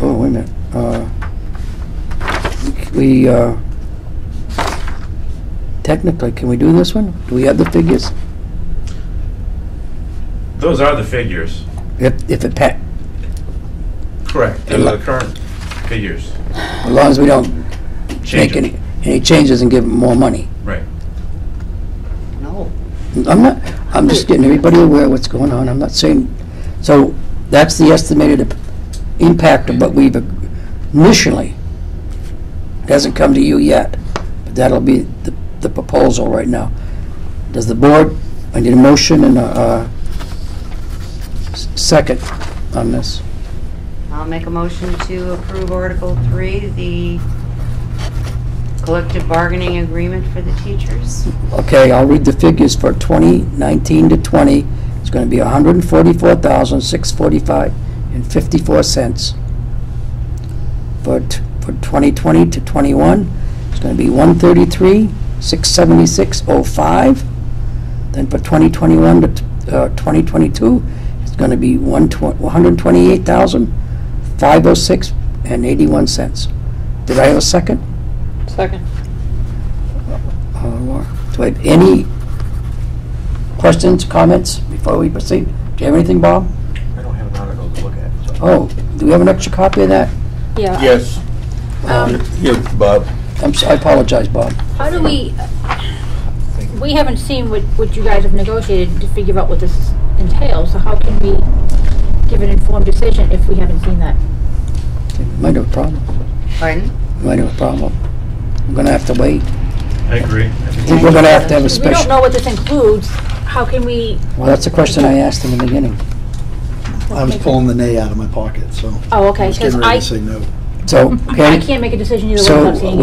Oh, wait a minute. Technically, can we do this one? Do we have the figures? Those are the figures. If it Correct. Those are the current figures. as long as we don't Change make them. any changes and give them more money. Right. No. I'm just getting everybody aware of what's going on. I'm not saying, so that's the estimated impact of what we've initially, it hasn't come to you yet, but that'll be the proposal right now. Does the board, I need a motion and a second on this. I'll make a motion to approve Article 3, the collective bargaining agreement for the teachers. Okay, I'll read the figures for 2019 to 20. It's going to be $144,645.54. For 2020 to 21, it's going to be $133,676.05. Then for 2021 to 2022, it's going to be $128,506.81. Did I have a second? Second. Laura, do I have any questions, comments before we proceed? Do you have anything, Bob? I don't have an article to look at. So. Oh, do we have an extra copy of that? Yeah. Yes. Here, Bob. I apologize, Bob. How do we haven't seen what you guys have negotiated to figure out what this entails, so how can we give an informed decision if we haven't seen that? Might have a problem. Pardon? Might have a problem. I'm gonna have to wait. I agree. I think we're gonna have to have a We don't special, know what this includes, how can we, well, that's a question I asked in the beginning. I was pulling the nay out of my pocket, so oh, I okay, was because getting ready to say no. So, I okay, can't make a decision either way so, without seeing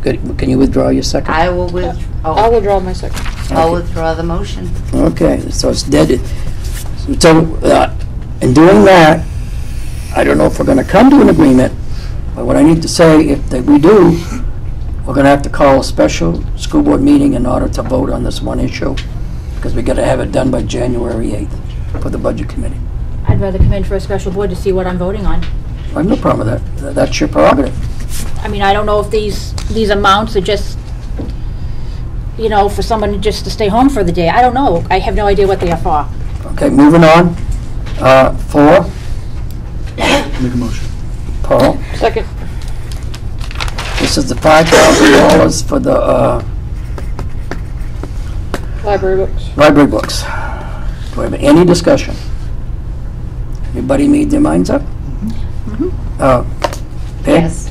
it. can you withdraw your second? I will I'll withdraw my second. I'll withdraw the motion. Okay, so it's dead. So, in doing that, I don't know if we're gonna come to an agreement, but what I need to say, if we do, we're gonna have to call a special school board meeting in order to vote on this one issue, because we gotta have it done by January 8th for the budget committee. I'd rather come in for a special board to see what I'm voting on. I have no problem with that. That's your prerogative. I mean, I don't know if these amounts are just, you know, for someone just to stay home for the day. I don't know. I have no idea what they are for. Okay, moving on. 4, Make a motion. Paul. Second. This is the $5,000 for the Library books. library books. Do we have any discussion? Everybody made their minds up? Peg? Yes.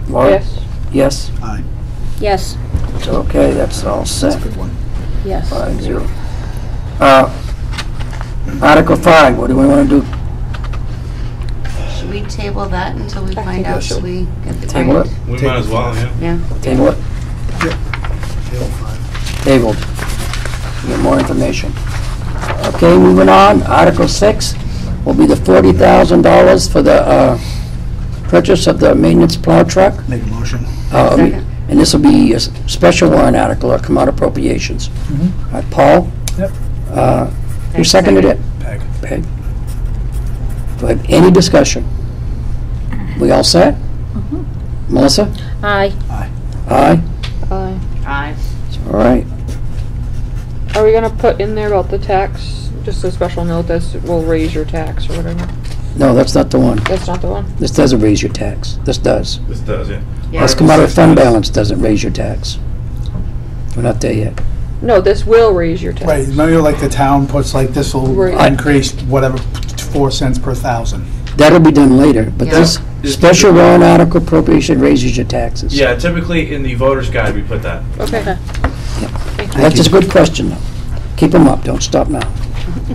Laura? Yes. Yes? Aye. Yes, So, okay, that's all That's set. a good one. yes. 5-0. Article 5, what do we want to do? Should we table that until we find out that we get the Table it? grant? We might as well, yeah. Yeah. Table it? Table 5. Tabled. Get more information. Okay, moving on. Article 6, will be the $40,000 for the purchase of the maintenance plow truck. Make a motion. Second. And this will be a special warrant article or come out appropriations. All right, Paul? Yep. Who seconded it? Peg. Peg. Do I have any discussion? We all set? Melissa? Aye. Aye. Aye. Aye. All right. Are we gonna put in there about the tax, just a special note that will raise your tax or whatever? No, that's not the one. That's not the one? This doesn't raise your tax. This does. This does, yeah. This come out of fund balance doesn't raise your tax. We're not there yet. No, this will raise your tax. Right, remember like the town puts like this will Right. increase whatever, 4 cents per thousand. That'll be done later, but Yeah. this special warrant article appropriation raises your taxes. Yeah, typically in the voter's guide, we put that. Okay. That's just a good question, though. Keep them up, don't stop now.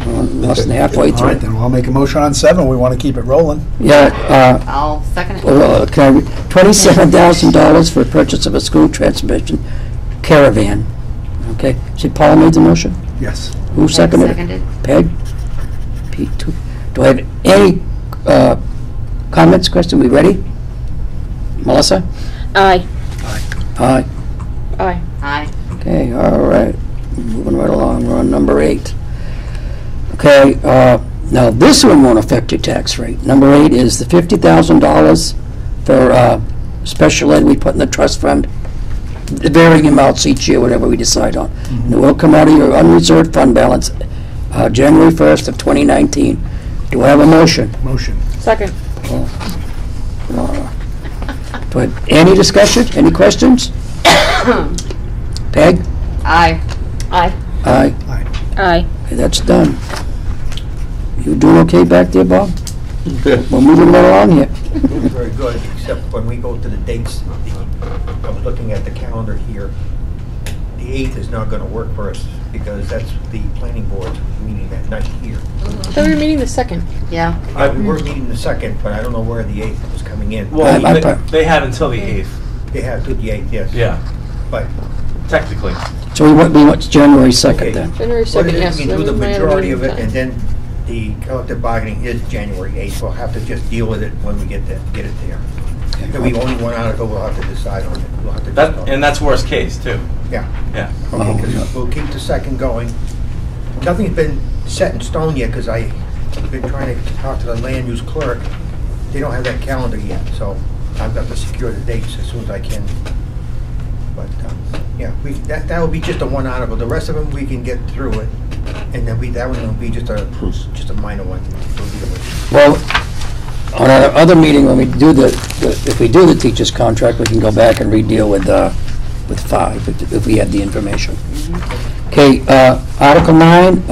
We're less than halfway All right, through. then I'll make a motion on 7, we want to keep it rolling. Yeah, I'll second it. can I, $27,000 for purchase of a school transmission caravan. Okay, see, Paul made the motion? Yes. Who seconded it? Seconded. Peg? Pete, too. Do I have any comments, questions? We ready? Melissa? Aye. Aye. Aye. Aye. Okay, all right. Moving right along, we're on number 8. Okay, now this one won't affect your tax rate. Number 8 is the $50,000 for special ed we put in the trust fund, the varying amounts each year, whatever we decide on. And it will come out of your unreserved fund balance, January 1st of 2019. Do I have a motion? Motion. Second. Do I have any discussion, any questions? Peg? Aye. Aye. Aye. Aye. Okay, that's done. You doing okay back there, Bob? We're moving right along here. Very good, except when we go to the dates, I was looking at the calendar here, the 8th is not going to work for us because that's the planning board meeting that night here. I thought we were meeting the 2nd. Yeah. We were meeting the 2nd, but I don't know where the 8th was coming in. Well, I- they have until the 8th, They have to the 8th, yes. yeah, But technically. So we want January 2nd Okay. then. January what 2nd, it yes. is, we then can do the we might have a majority of meeting it, and then the collective bargaining is January 8th. We'll have to just deal with it when we get it there. There'll be only one article we'll have to decide on it. We'll have to That, just- and that's worst case, too. Yeah. Yeah. Okay, 'cause we'll keep the 2nd going. Nothing's been set in stone yet, because I've been trying to talk to the land use clerk. They don't have that calendar yet, so I've got to secure the dates as soon as I can. But, yeah, that will be just a one article. The rest of them, we can get through it, and then that one will be just a minor one. We'll deal with. Well, on our other meeting, when we do if we do the teacher's contract, we can go back and re-deal with 5, if we have the information. Okay, Article 9,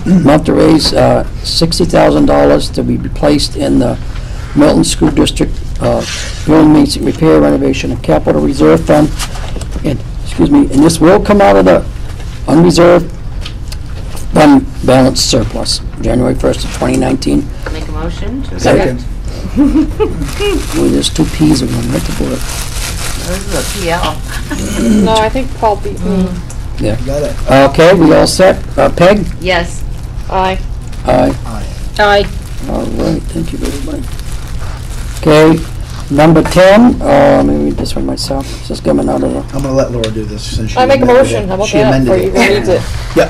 amount to raise $60,000 to be placed in the Milton School District building maintenance, repair, renovation, and capital reserve fund. And, and this will come out of the unreserved fund balance surplus, January 1st of 2019. Make a motion to. Second. Boy, there's 2 Ps in one, what the boy? This is a PL. No, I think Paul beat me. Yeah. Got it. Okay, we all set? Peg? Yes. Aye. Aye. Aye. All right, thank you very much. Okay, number 10, let me read this one myself. This is coming out of the... I'm gonna let Laura do this since she I make a amended motion, it. how about She that, amended for you, who needs it? Yeah.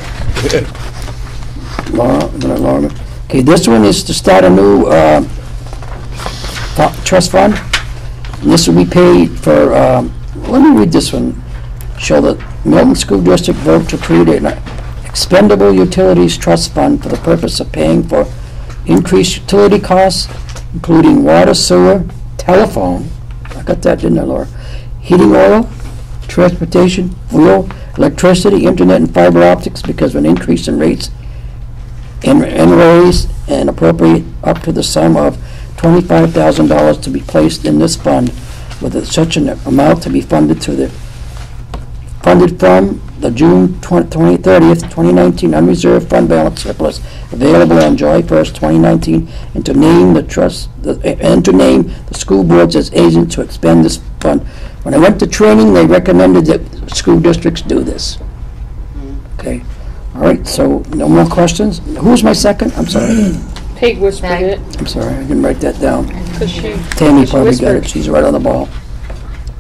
Laura, I'm gonna Laura. Okay, this one is to start a new trust fund. And this will be paid for, let me read this one. Shall the Milton School District vote to create an expendable utilities trust fund for the purpose of paying for increased utility costs, including water, sewer, telephone, I got that, didn't I, Laura? Heating oil, transportation, fuel, electricity, internet, and fiber optics because of an increase in rates and raise and appropriate up to the sum of $25,000 to be placed in this fund with such an amount to be funded from the June 30th, 2019 unreserved fund balance surplus available on July 1st, 2019, and to name the school boards as agents to expend this fund. When I went to training, they recommended that school districts do this. Okay. All right, so no more questions? Who was my second? I'm sorry. Peg whispered Peg. it, I'm sorry, I didn't write that down. because she Tammy she probably got whispered. it, she's right on the ball.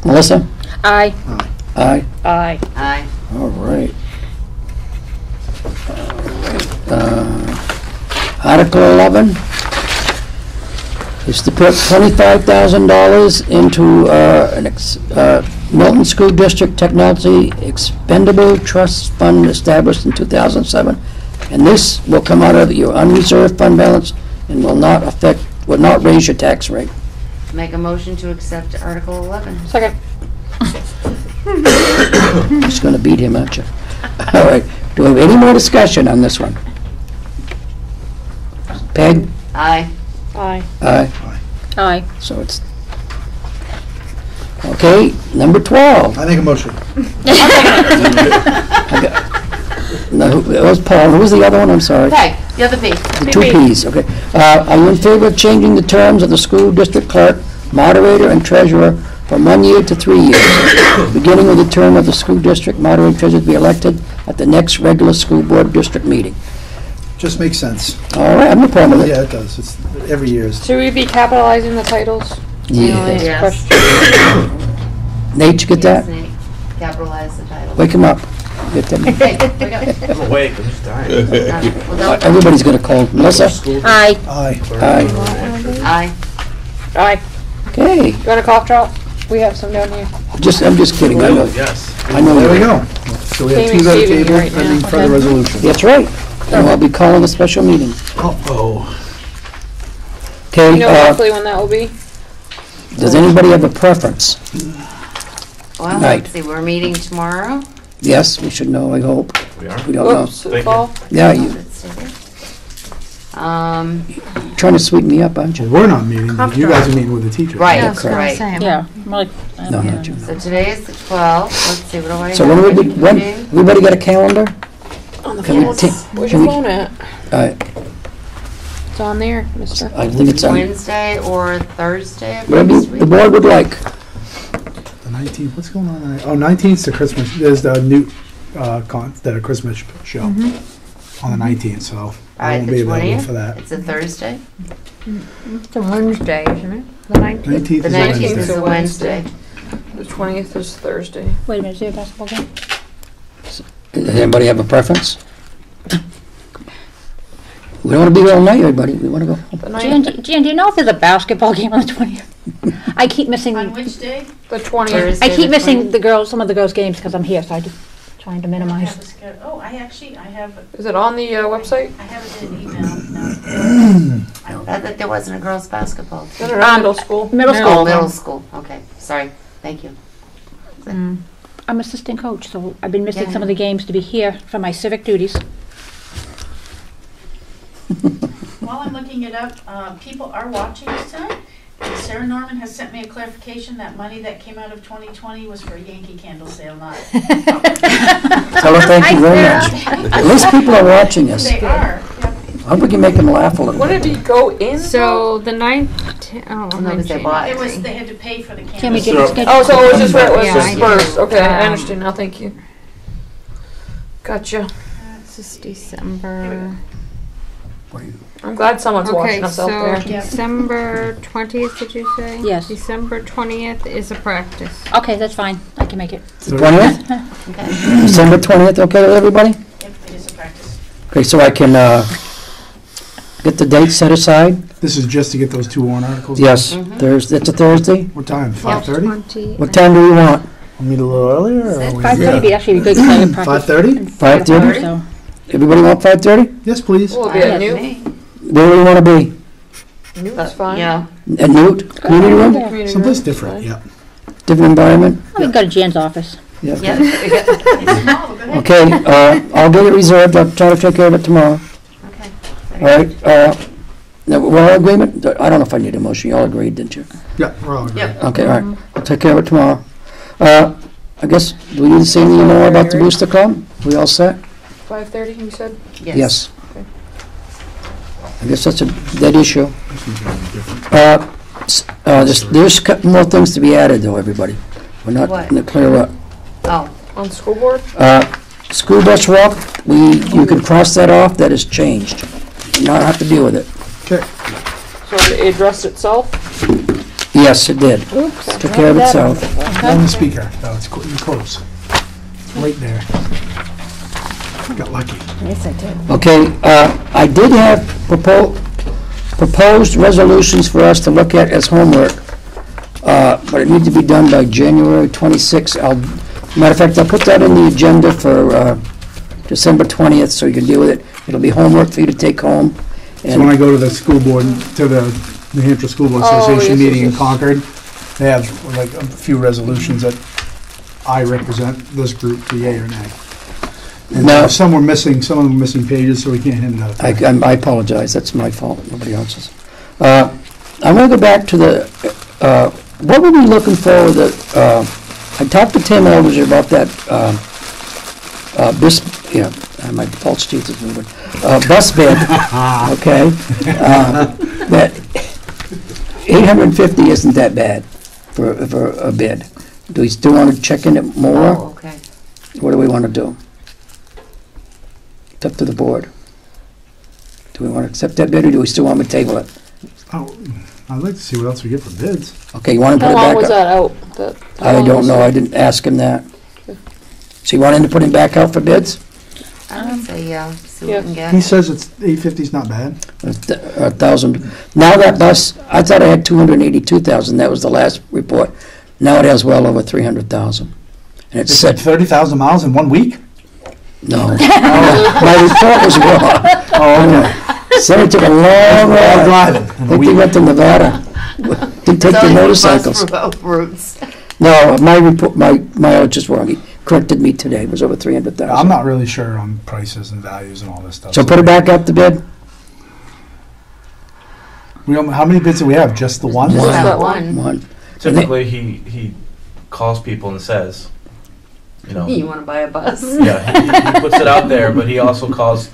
Melissa? Aye. Aye. Aye. Aye. All right. Article 11 is to put $25,000 into Milton School District Technology Expendable Trust Fund established in 2007. And this will come out of your unreserved fund balance and will not raise your tax rate. Make a motion to accept Article 11. Second. Just gonna beat him, aren't you? All right, do we have any more discussion on this one? Peg? Aye. Aye. Aye. Aye. So it's, okay, number 12. I make a motion. No, it was Paul, who was the other one, I'm sorry? Peg, the other piece. The two Ps, okay. Are you in favor of changing the terms of the school district clerk, moderator, and treasurer from 1 year to 3 years, beginning with the term of the school district moderator and treasurer to be elected at the next regular school board district meeting? Just makes sense. All right, I'm no problem with it. Yeah, it does. It's every year is. Should we be capitalizing the titles? Yeah. Yes. Nate, you get that? Yes, Nate. Capitalize the title. Wake him up. Get them. Hey, wake up. I'm awake, I'm just dying. Well, don't- Everybody's gonna call. Melissa? Aye. Aye. Aye. Aye. Aye. Okay, You want a cough drop? We have some down here. I'm just kidding, I know. Yes. I know. There we you- go. So we have Tammy's two on the saving you table right now. pending further Okay. resolution. That's right. And I'll be calling a special meeting. Uh-oh. Okay, You know roughly when that will be? does anybody have a preference? Well, Right. let's see, we're meeting tomorrow. Yes, we should know, I hope. We are? We don't know. Whoops, Thank you. fall. Yeah, you Let's see here. trying to sweeten me up, aren't Well, you? we're not meeting. You guys are meeting with the teachers. Right, Yeah, correct. right. Yeah. I'm like, No, not you. So today is the 12th. Let's see, what do I have? So when would we, when, Meeting? everybody got a calendar? On the Can we phone. take, Where's can your we, phone at? It's on there, mister. I think it's on, Wednesday or Thursday of whatever next the week? board would like. The 19th, what's going on? Oh, 19th's the Christmas, there's the new, the Christmas show on the 19th, so All I right, won't the be available 20th? for that. It's a Thursday? It's a Wednesday, isn't it? The 19th? 19th The is 19th Wednesday. is a Wednesday. The 20th is Thursday. wait a minute, is there a basketball game? Does anybody have a preference? We don't want to be here all night, everybody. We want to go home. The Jan, 9th, do you know if there's a basketball game on the 20th? I keep missing, On which day? the 20th. Thursday. I keep the missing 20th? some of the girls' games because I'm here, so I just trying to I don't minimize. have a sched- Oh, I have it. Is it on the website? I have it in email now. I thought there wasn't a girls' basketball Is team. it around middle school? Middle Oh, school. middle school. Okay, sorry. Thank you. I'm assistant coach, so I've been missing Yeah. some of the games to be here for my civic duties. While I'm looking it up, people are watching this tonight. And Sarah Norman has sent me a clarification that money that came out of 2020 was for a Yankee candle sale, not. Tell her thank you very much. At least people are watching us. They are, yep. I hope we can make them laugh a little Wouldn't bit. it be go in? So the 19th, oh, No, because they bought. It was, they had to pay for the candle. Can we get So- it scheduled? Oh, so it was just where it was Yeah, I dispersed. Okay, I Um, understand now. Thank you. Gotcha. This is December. I'm glad someone's Okay, watching us out so there. December 20th, did you say? Yes. December 20th is a practice. Okay, that's fine. I can make it. The 20th? Okay. December 20th, okay with everybody? Yep, it is a practice. Okay, so I can get the date set aside? This is just to get those two warrant articles? Yes, Thursday, it's a Thursday? What time, 5:30? 20. What time do we want? Meet a little earlier? or we- 5:30 would be actually be good because I can practice. 5:30? 5:30? So, Everybody want 5:30? Yes, please. Will it be Yeah. at Newt? Me. Where do we want to be? Newt's fine. Yeah. At Newt? Community room? Community Someplace room. different, yeah. Different environment? I can go to Jan's office. Yeah. Yeah. It's small, go ahead. Okay, I'll get it reserved, I'll try to take care of it tomorrow. Okay. All right, now, we're all in agreement? I don't know if I need a motion, you all agreed, didn't you? Yeah, we're all good. Yep. Okay, all right, I'll take care of it tomorrow. I guess, do we need to say anything more about the Booster Club? We all set? 5:30, you said? Yes. Okay. I guess that's a dead issue. There's a couple more things to be added though, everybody. We're not What? in the clear up. Oh, On school board? School bus walk, you can cross that off, that has changed. You don't have to deal with it. Okay. So it addressed itself? Yes, it did. Oops. Took care of itself. On the speaker. No, it's you're close. Right there. Got lucky. Yes, I did. Okay, I did have proposed resolutions for us to look at as homework, but it needs to be done by January 26th. Matter of fact, I'll put that in the agenda for December 20th, so you can deal with it. It'll be homework for you to take home. So when I go to the school board, to the New Hampshire School Board Association meeting in Concord, they have like a few resolutions that I represent this group for yea or nay. And Now- some were missing, some of them were missing pages, so we can't hand it out. I apologize, that's my fault, nobody else's. I want to go back to the, what were we looking for I talked to Tim Eldridge about that, my false teeth is moving, bus bid, okay? That 850 isn't that bad for a bid. Do we still want to check in it more? Oh, okay. What do we want to do? It's up to the board. Do we want to accept that bid, or do we still want to table it? Oh, I'd like to see what else we get for bids. Okay, you want to put How it long back was up? that out? I don't know, I didn't ask him that. So you want him to put him back out for bids? I would say, yeah, see what Yeah. we can get. He says it's 850's not bad. 1,000. Now that bus, I thought it had 282,000, that was the last report. Now it has well over 300,000. And it It said said, 30,000 miles in 1 week? no. My report was wrong. Oh, okay. Said it took a long All ride. driving I in a think they week. went to Nevada. Didn't take So the you motorcycles. bus routes. No, my report, my was just wrong. He corrected me today, it was over 300,000. I'm not really sure on prices and values and all this stuff. So put it back up to bid? How many bids do we have? Just the one? Just One. that one. One. Typically, he calls people and says, You want to buy a bus? yeah, he puts it out there, but he also calls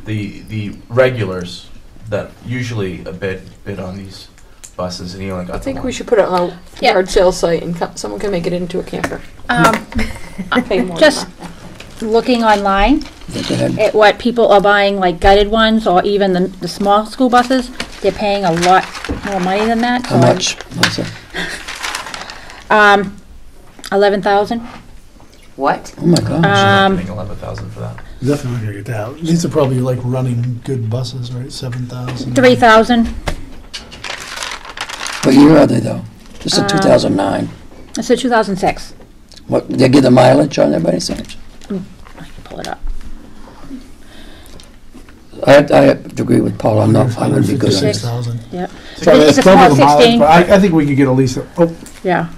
the regulars that usually bid on these buses, and he only got I think the we one. should put it on a Yeah. yard sale site and someone can make it into a camper. Pay more than Just looking online Go ahead. at what people are buying, like guided ones, or even the small school buses, they're paying a lot more money than that. How much, Melissa? 11,000. What? Oh, my gosh. Paying 11,000 for that. Definitely not gonna get that. These are probably like running good buses, right? 7,000. 3,000. What year are they, though? This is 2009. It's a 2006. What, they give the mileage on there by any chance? I can pull it up. I have to agree with Paul, I wouldn't be good at it. 156,000. Yep. So It's it's a double small the mileage, 16. but I think we could get at least, Yeah.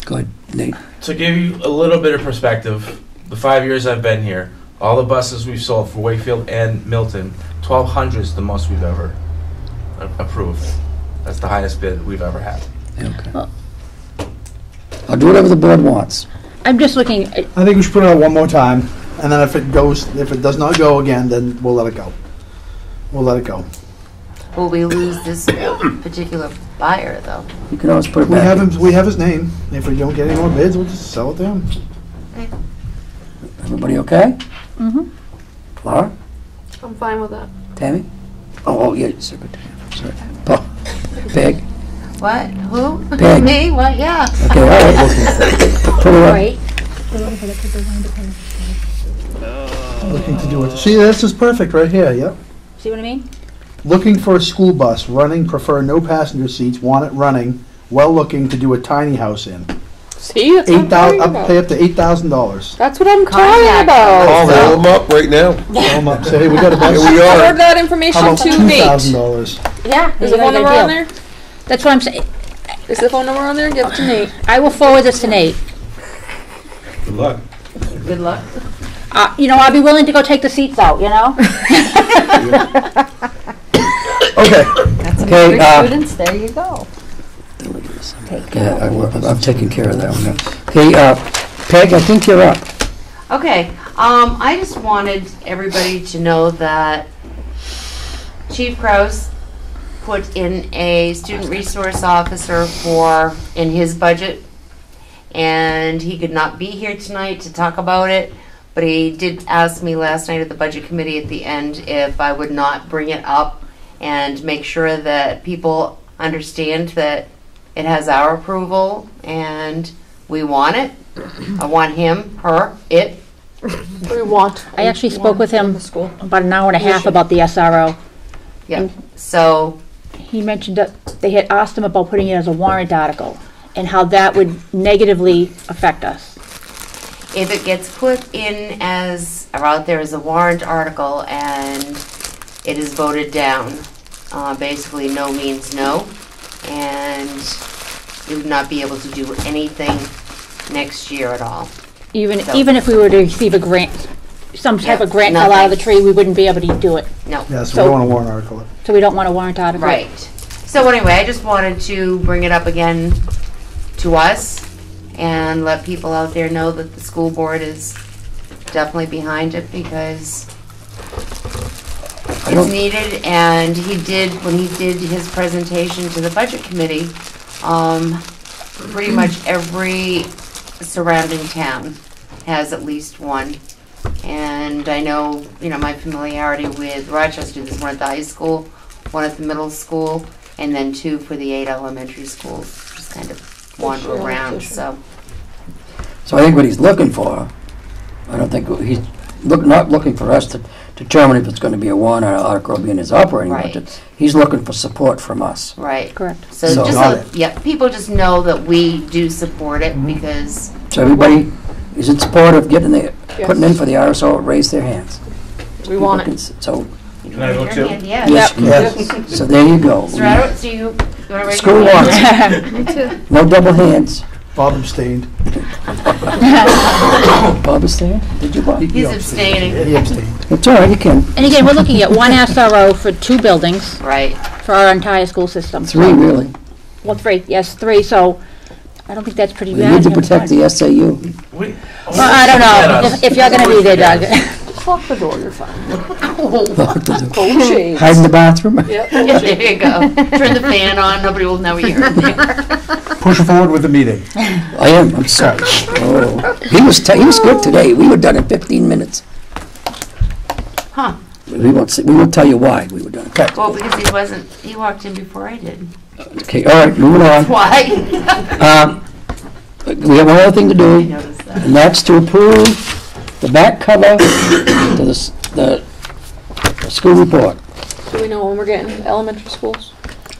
Go ahead, Nate. To give you a little bit of perspective, the 5 years I've been here, all the buses we've sold for Wakefield and Milton, 1,200 is the most we've ever approved. That's the highest bid we've ever had. Okay. Well- I'll do whatever the board wants. I'm just looking, I think we should put it out one more time, and then if it does not go again, then we'll let it go. We'll let it go. Will we lose this particular buyer, though? You can always put it We back. have him, we have his name. If we don't get any more bids, we'll just sell it to him. Everybody okay? Mm-hmm. Laura? I'm fine with that. Tammy? Oh, yeah, secretary. Sorry. Paul? Peg? What? Who? Peg. Me? What? Yeah. Okay, all right. Put her up. right? Looking to do it. See, this is perfect right here, yep. See what I mean? Looking for a school bus, running, prefer no passenger seats, want it running, well looking to do a tiny house in. See, that's what I'm talking about. Pay up to $8,000. That's what I'm talking Contact. about. Call them up right now. Call 'em up, say, hey, we got a bus. Here we I are. heard that How information about to Nate. $2,000? Yeah. Is the phone number on there? That's what I'm saying. Is the phone number on there? Give it to Nate. I will forward this to Nate. Good luck. Good luck. I'll be willing to go take the seats out, Okay. That's Okay, students. There you go. Yeah, I'm taking care of that one. Okay, Peg, I think you're up. Okay, I just wanted everybody to know that Chief Kraus put in a student resource officer in his budget, and he could not be here tonight to talk about it, but he did ask me last night at the budget committee at the end if I would not bring it up and make sure that people understand that it has our approval and we want it. I want him, her, it. We want. I actually spoke with him The school. about an hour and a half about the SRO. Yeah. So, He mentioned that they had asked him about putting it as a warrant article and how that would negatively affect us. if it gets put in as, or out there as a warrant article and it is voted down, basically no means no, and you would not be able to do anything next year at all. Even So- even if we were to receive a grant, some type of Yeah, grant fell out of the nothing. tree, we wouldn't be able to do it. No. Yeah, so So- we don't want a warrant article. So we don't want a warrant article. Right. So anyway, I just wanted to bring it up again to us and let people out there know that the school board is definitely behind it because I it's don't, needed. And he did, when he did his presentation to the budget committee, pretty much every surrounding town has at least one. And I know, my familiarity with Rochester, there's one at the high school, one at the middle school, and then 2 for the 8 elementary schools. Just kind of wander around, so. so I think what he's looking for, I don't think, he's not looking for us to determine if it's going to be a warrant article or be in his operating Right. budget. He's looking for support from us. Right. Correct. So So- just Got so, yeah, people just know that we do support it because, So everybody is in support of getting the, putting in for the RSO, raise their hands. We want People it. can So, Can I vote too? yeah. yes, Yes. so there you go. So I don't, so you wanna raise School your wants hand? it. Me too. No double hands. Bob abstained. Bob is there? Did you, Bob? He's abstaining. He abstained. It's all right, you can. And again, we're looking at one SRO for 2 buildings Right. for our entire school system. 3, really. Well, 3, yes, 3, so I don't think that's pretty We bad. need to protect the SAU. We, Well, I don't know, if you're gonna be there, Doug. Lock the door, you're fine. Hide Cold shades. in the bathroom. Yep. Yeah, there you go. Turn the fan on, nobody will know you're in there. Push forward with the meeting. I am, I'm sorry. Oh, he was good today. We were done in 15 minutes. Huh. We won't tell you why we were done. Okay, Well, because he walked in before I did. okay, all right, moving on. Why? We have one other thing to I do, noticed that. and that's to approve the back cover to the school report. Do we know when we're getting elementary schools?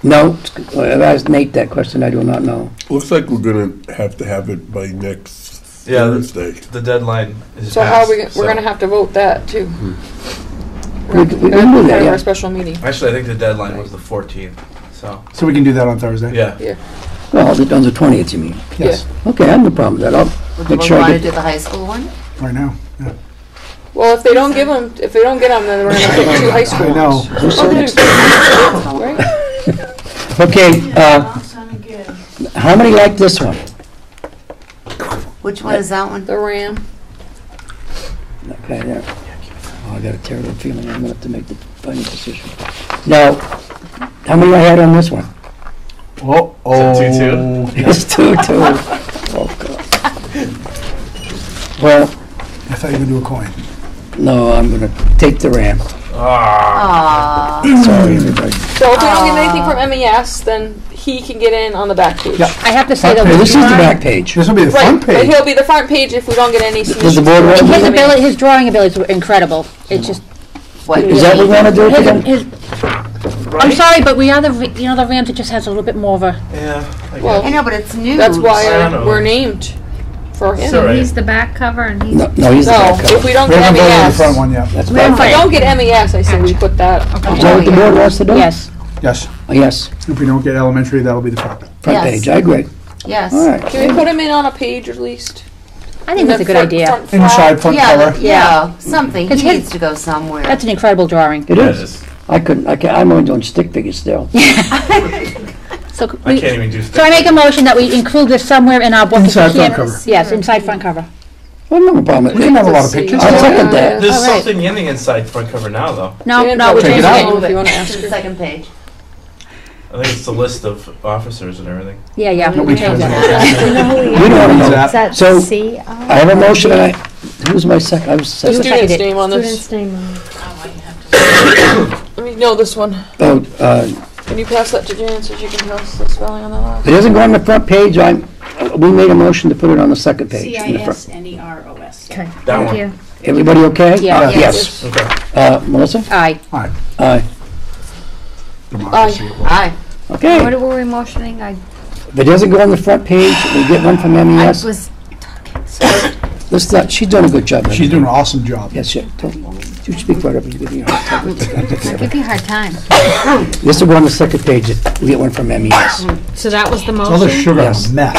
No, I've asked Nate that question, I do not know. Looks like we're gonna have to have it by next Yeah, Thursday. the deadline is So how are we, passed, we're gonna have to vote that too. We can do that, Have yeah. our special meeting. Actually, I think the deadline was the 14th, so, So we can do that on Thursday? yeah. Well, on the 20th, you mean? Yes, Okay, I have no problem with that. I'll Would make you sure I want to get, do the high school one? right now. Yeah. Well, if they don't get them, then we're gonna pick 2 high school I know. ones. who's sitting next to Right? Okay, Sounded good. how many like this one? Which one is that one? The Ram. Okay, there. Oh, I got a terrible feeling I'm gonna have to make the final decision. Now, how many I had on this one? Oh, Is it 2-2? It's 2-2. Oh, God. Well, I thought you were gonna do a coin. no, I'm gonna take the Ram. Ah, Aww. Sorry, everybody. So if we don't get anything from MES, then he can get in on the back page. Yeah. I have to say Hey, that this is the back page. This will be the Right, front but page. he'll be the front page if we don't get any submissions. Does the board want his to, ability, his drawing abilities were incredible. It's just, What? is that what we wanna do for them? his, I'm sorry, but we are the Rams, it just has a little bit more of a, yeah. I Well, guess. I know, but it's new. That's I why don't know. we're named for him. So- He's the back cover and he's. No, he's the No, back if cover. we don't We get haven't voted on the MES, front one yet. That's if back. we don't get MES, I say we put that. Is that what the board wants to do? yes. Yes. Oh, yes, If we don't get elementary, that'll be the front. front Yes. page, I agree. Yes. All right. Can we put him in on a page at least? I think that's a good idea. Inside front Yeah, cover. yeah, something. He It's his- needs to go somewhere. That's an incredible drawing. It Yeah, is. I'm only doing stick figures still. So, I can't even do. so I make a motion that we include this somewhere in our book. if we Inside front can't- cover. Yes, inside front cover. I have no problem with We it. can have a lot of Let's see. pictures. I'll second that. There's All right. something in the inside front cover now, though. No, Jan, no, we check it changed out. it. If you wanna To ask the her. second page. I think it's the list of officers and everything. Yeah, Nobody we changed cares that. We don't want to know. Is Is that So, C? I have a motion, and who's my second? I was The second. student's name on this. Oh, I have to. Let me know this one. Oh, Can you pass that to Jan so she can tell us the spelling on that last? it doesn't go on the front page. We made a motion to put it on the second page. in the front. CISNEROS. Okay, That thank one. you. Everybody okay? Yeah. Yes. Okay. Melissa? Aye. Aye. Democracy. Aye. Okay. What were we motioning? If it doesn't go on the front page, we get one from I MES. was talking, so. Let's not, she's done a good job. She's doing an awesome job. Yes, you speak right up and give me a hard I'll give you a hard time. time. This will go on the second page. We get one from MES. So that was the It's all the motion? sugar, Yes. a mess.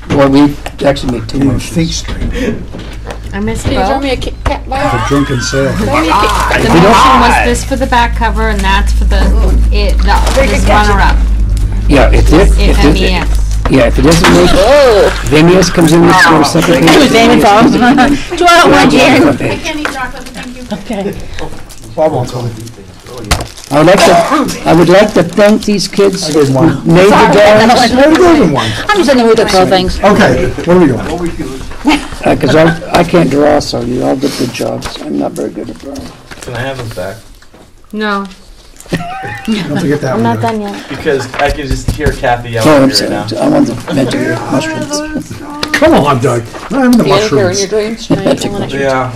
Well, we actually made two Didn't even think motions. straight. I missed Can you draw both. me a Kit Kat bar? The drunken sailor. The motion was this for the back cover and that's for this runner-up, Yeah, if if it, MES. yeah, if it doesn't make, if MES comes in, let's go to second page. Who's aiming for? 2 out of 1, Jan. I can't eat chocolate, thank you. Okay. Bob wants one. I would like to thank these kids I who gave one. made the drawings, Who gave him one? I'm just in the mood to throw things. Okay, what are we doing? because I can't draw, so you all did good jobs. I'm not very good at drawing. Can I have this back? No, Don't forget that one. I'm not Doug. done yet. Because I can just hear Kathy Oh, yelling I'm at me right sorry. now. I wanted to mention your mushrooms. Come on, Doug. Not even the Danica, are in your mushrooms. dreams? No, you're telling it. Yeah.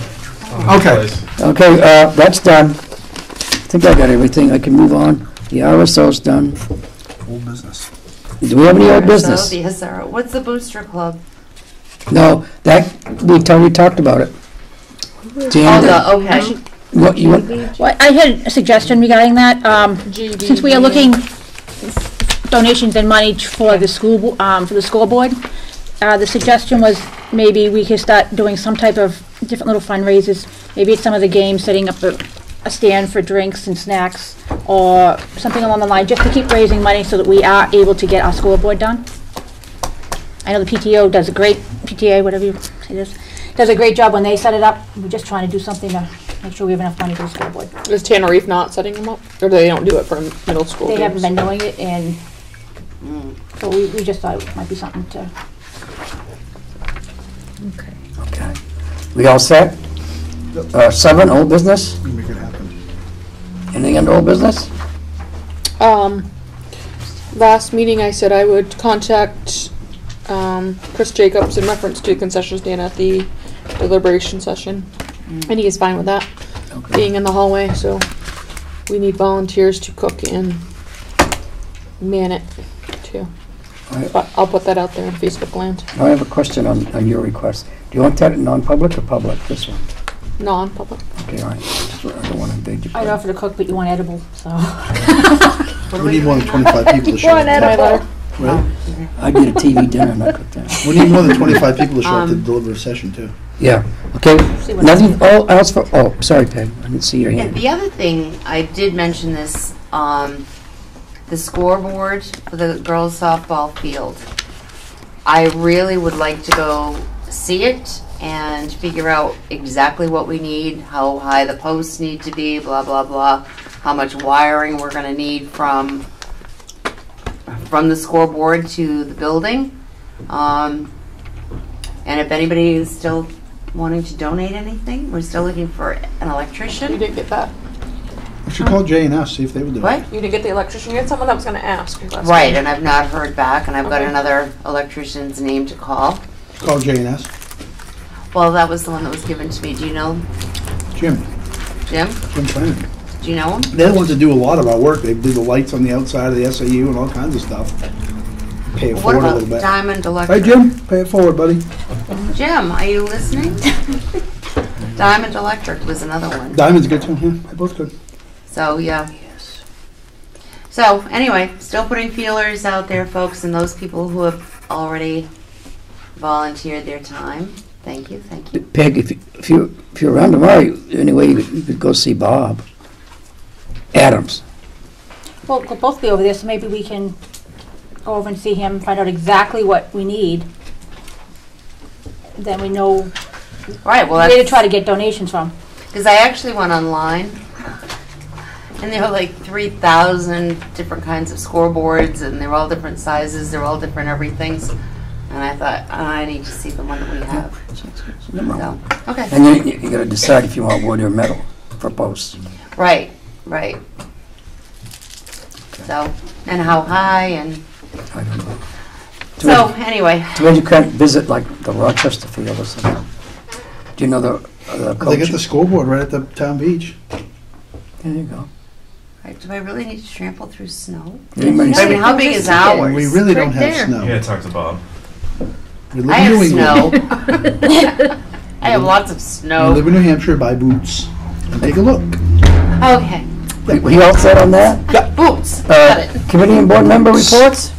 Okay. Okay, that's done. I think I got everything. I can move on. The RSO's done. Full business. Do we have any old So business? the SRO. What's the booster club? No, that, we talked about it. Oh, Jan, okay. what you want? Well, I had a suggestion regarding that. Since we are looking donations and money for the school, for the scoreboard, the suggestion was maybe we could start doing some type of different little fundraisers. Maybe at some of the games, setting up a stand for drinks and snacks, or something along the line, just to keep raising money so that we are able to get our scoreboard done. I know the PTO does a great, PTA, whatever it is, does a great job when they set it up. We're just trying to do something to make sure we have enough money for the scoreboard. Is Tanner not setting them up? Or they don't do it for middle school They haven't games? been doing it, and so we just thought it might be something to. Okay. We all set? 7, old business? You make it happen. Anything under old business? Last meeting I said I would contact Chris Jacobs in reference to concession stand at the deliberation session. And he is fine with that, being in the hallway, so we need volunteers to cook and man it too. Alright. But I'll put that out there in Facebook land. I have a question on your request. Do you want that in non-public or public, this one? Non-public. Okay, all right. I don't want to invade your I'd privacy. offer to cook, but you want edible, so. We need more than 25 people to show up. My letter. Right? I did a TV dinner and I cooked that. We need more than 25 people to show up to deliver a session, too. Yeah, okay. See what Nothing else for, oh, sorry, Peg, I didn't see your Yeah, hand. the other thing, I did mention this, the scoreboard for the girls softball field. I really would like to go see it and figure out exactly what we need, how high the posts need to be, blah, blah, blah, how much wiring we're gonna need from the scoreboard to the building. And if anybody is still wanting to donate anything, we're still looking for an You electrician. didn't get that. We should call Jay and ask, see if they would do it. What? You didn't get the electrician. You had someone that was going to ask. last Right, time. and I've not heard back, and I've got Okay. another electrician's name to call. Call Jay and ask. Well, that was the one that was given to me. Do you know Jim, Jim? Jim Flanagan. Do you know him? They're the ones that do a lot of our work. They do the lights on the outside of the SAU and all kinds of stuff. Pay it What forward a about little bit. Diamond Hi, Electric? Jim. Pay it forward, buddy. Jim, are you listening? Diamond Electric was another one. Diamond's good too. Yeah, they're both good. So, yeah. So, anyway, still putting feelers out there, folks, and those people who have already volunteered their time. Thank you, thank you. Peg, if you're around tomorrow, anyway, you could go see Bob Adams. Well, we'll both be over there, so maybe we can go over and see him, find out exactly what we need. Then we know Right, well, where to that's, try to get donations from. because I actually went online, and there were like 3,000 different kinds of scoreboards, and they're all different sizes, they're all different everythings. And I thought, I need to see the one that we have. Nothing wrong. So, okay. And you gotta decide if you want wood or metal for posts. Right, right. So, and how high, and I don't know. so, anyway. Too bad you can't visit like the Rochester field or something. Do you know the They coach? got the scoreboard right at the town beach. There you go. Right, do I really need to trample through snow? Anybody I mean, how big is ours? We really don't Right have there. snow. You gotta talk to Bob. We live I in have New England. snow. I have lots of We snow. live in New Hampshire, buy boots, and take a look. Okay, We all set on that? boots, got it. Committee and board member reports?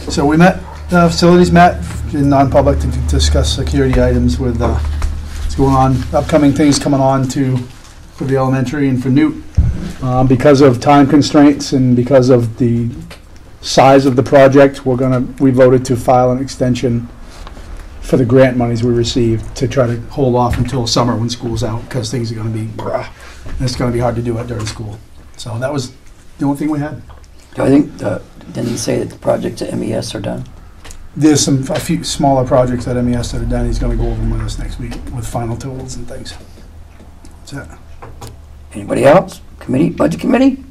So we met, facilities met in non-public to discuss security items with what's going on, upcoming things coming on for the elementary and for Newt. Because of time constraints and because of the size of the project, we voted to file an extension for the grant monies we received to try to hold off until summer when school's out, because things are gonna be, and it's gonna be hard to do it during school. So that was the only thing we had. I think, didn't he say that the projects at MES are done? There's a few smaller projects at MES that are done. He's gonna go over them with us next week with final totals and things. That's it. Anybody else? Committee, budget committee?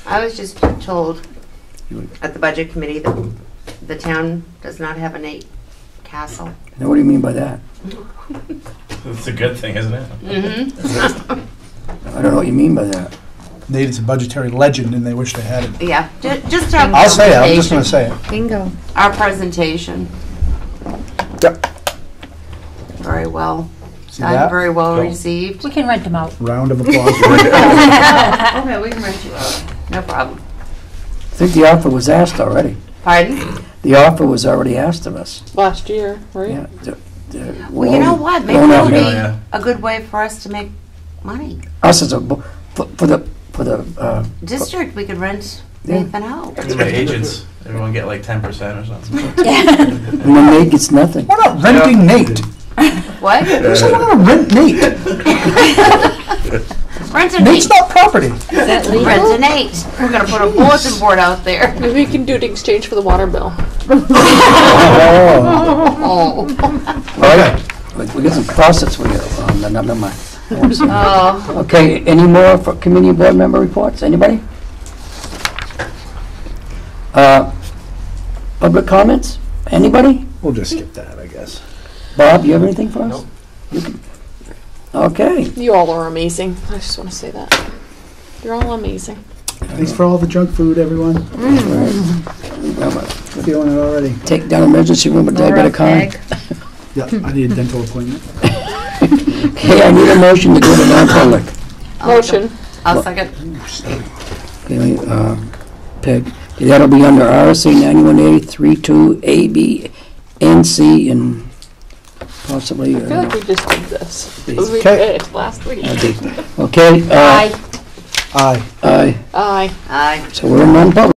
I was just told at the budget committee that the town does not have a Nate Castle. Now, what do you mean by that? It's a good thing, isn't it? Mm-hmm. I don't know what you mean by that. Nate is a budgetary legend and they wish they had it. Yeah, just our I'll say it, I'm just gonna presentation. say it. Bingo. Our presentation. Yep. Very well See done, that? very well Cool. received. We can rent them out. Round of applause. Okay, we can rent you out. No problem. I think the offer was asked already. Pardon? The offer was already asked of us. Last year, right? Yeah. Well, you know what? Maybe Loan it'll out be now. Yeah. a good way for us to make money. Us as a, for the, District, we could rent Yeah. Nathan out. That's my agents. Everyone get like 10% or something. and then Nate gets nothing. We're not renting Nate. What? Who said we're gonna rent Nate? Rent a Nate's Nate. not property. Is that legal? Rent a Nate. We're gonna put a bulletin board out there. Maybe we can do it in exchange for the water bill. Oh. Oh. All right. We got some process we got, never mind. Oh. Okay, any more for committee and board member reports? Anybody? Public comments? Anybody? We'll just skip that, I guess. Bob, you have anything for us? Nope. Okay. You all are amazing. I just want to say that. You're all amazing. Thanks for all the junk food, everyone. Feeling it already. Take down emergency room with diabetic con. Yeah, I need a dental appointment. Okay, I need a motion to go to non-public. Motion. I'll second. Okay, Peg. Okay, that'll be under RSA 91A, 32, A, B, and C, and possibly... I feel like we just did this. Because we Okay. did last week. Okay, Aye. Aye. aye. Aye. Aye. So we're in non-public.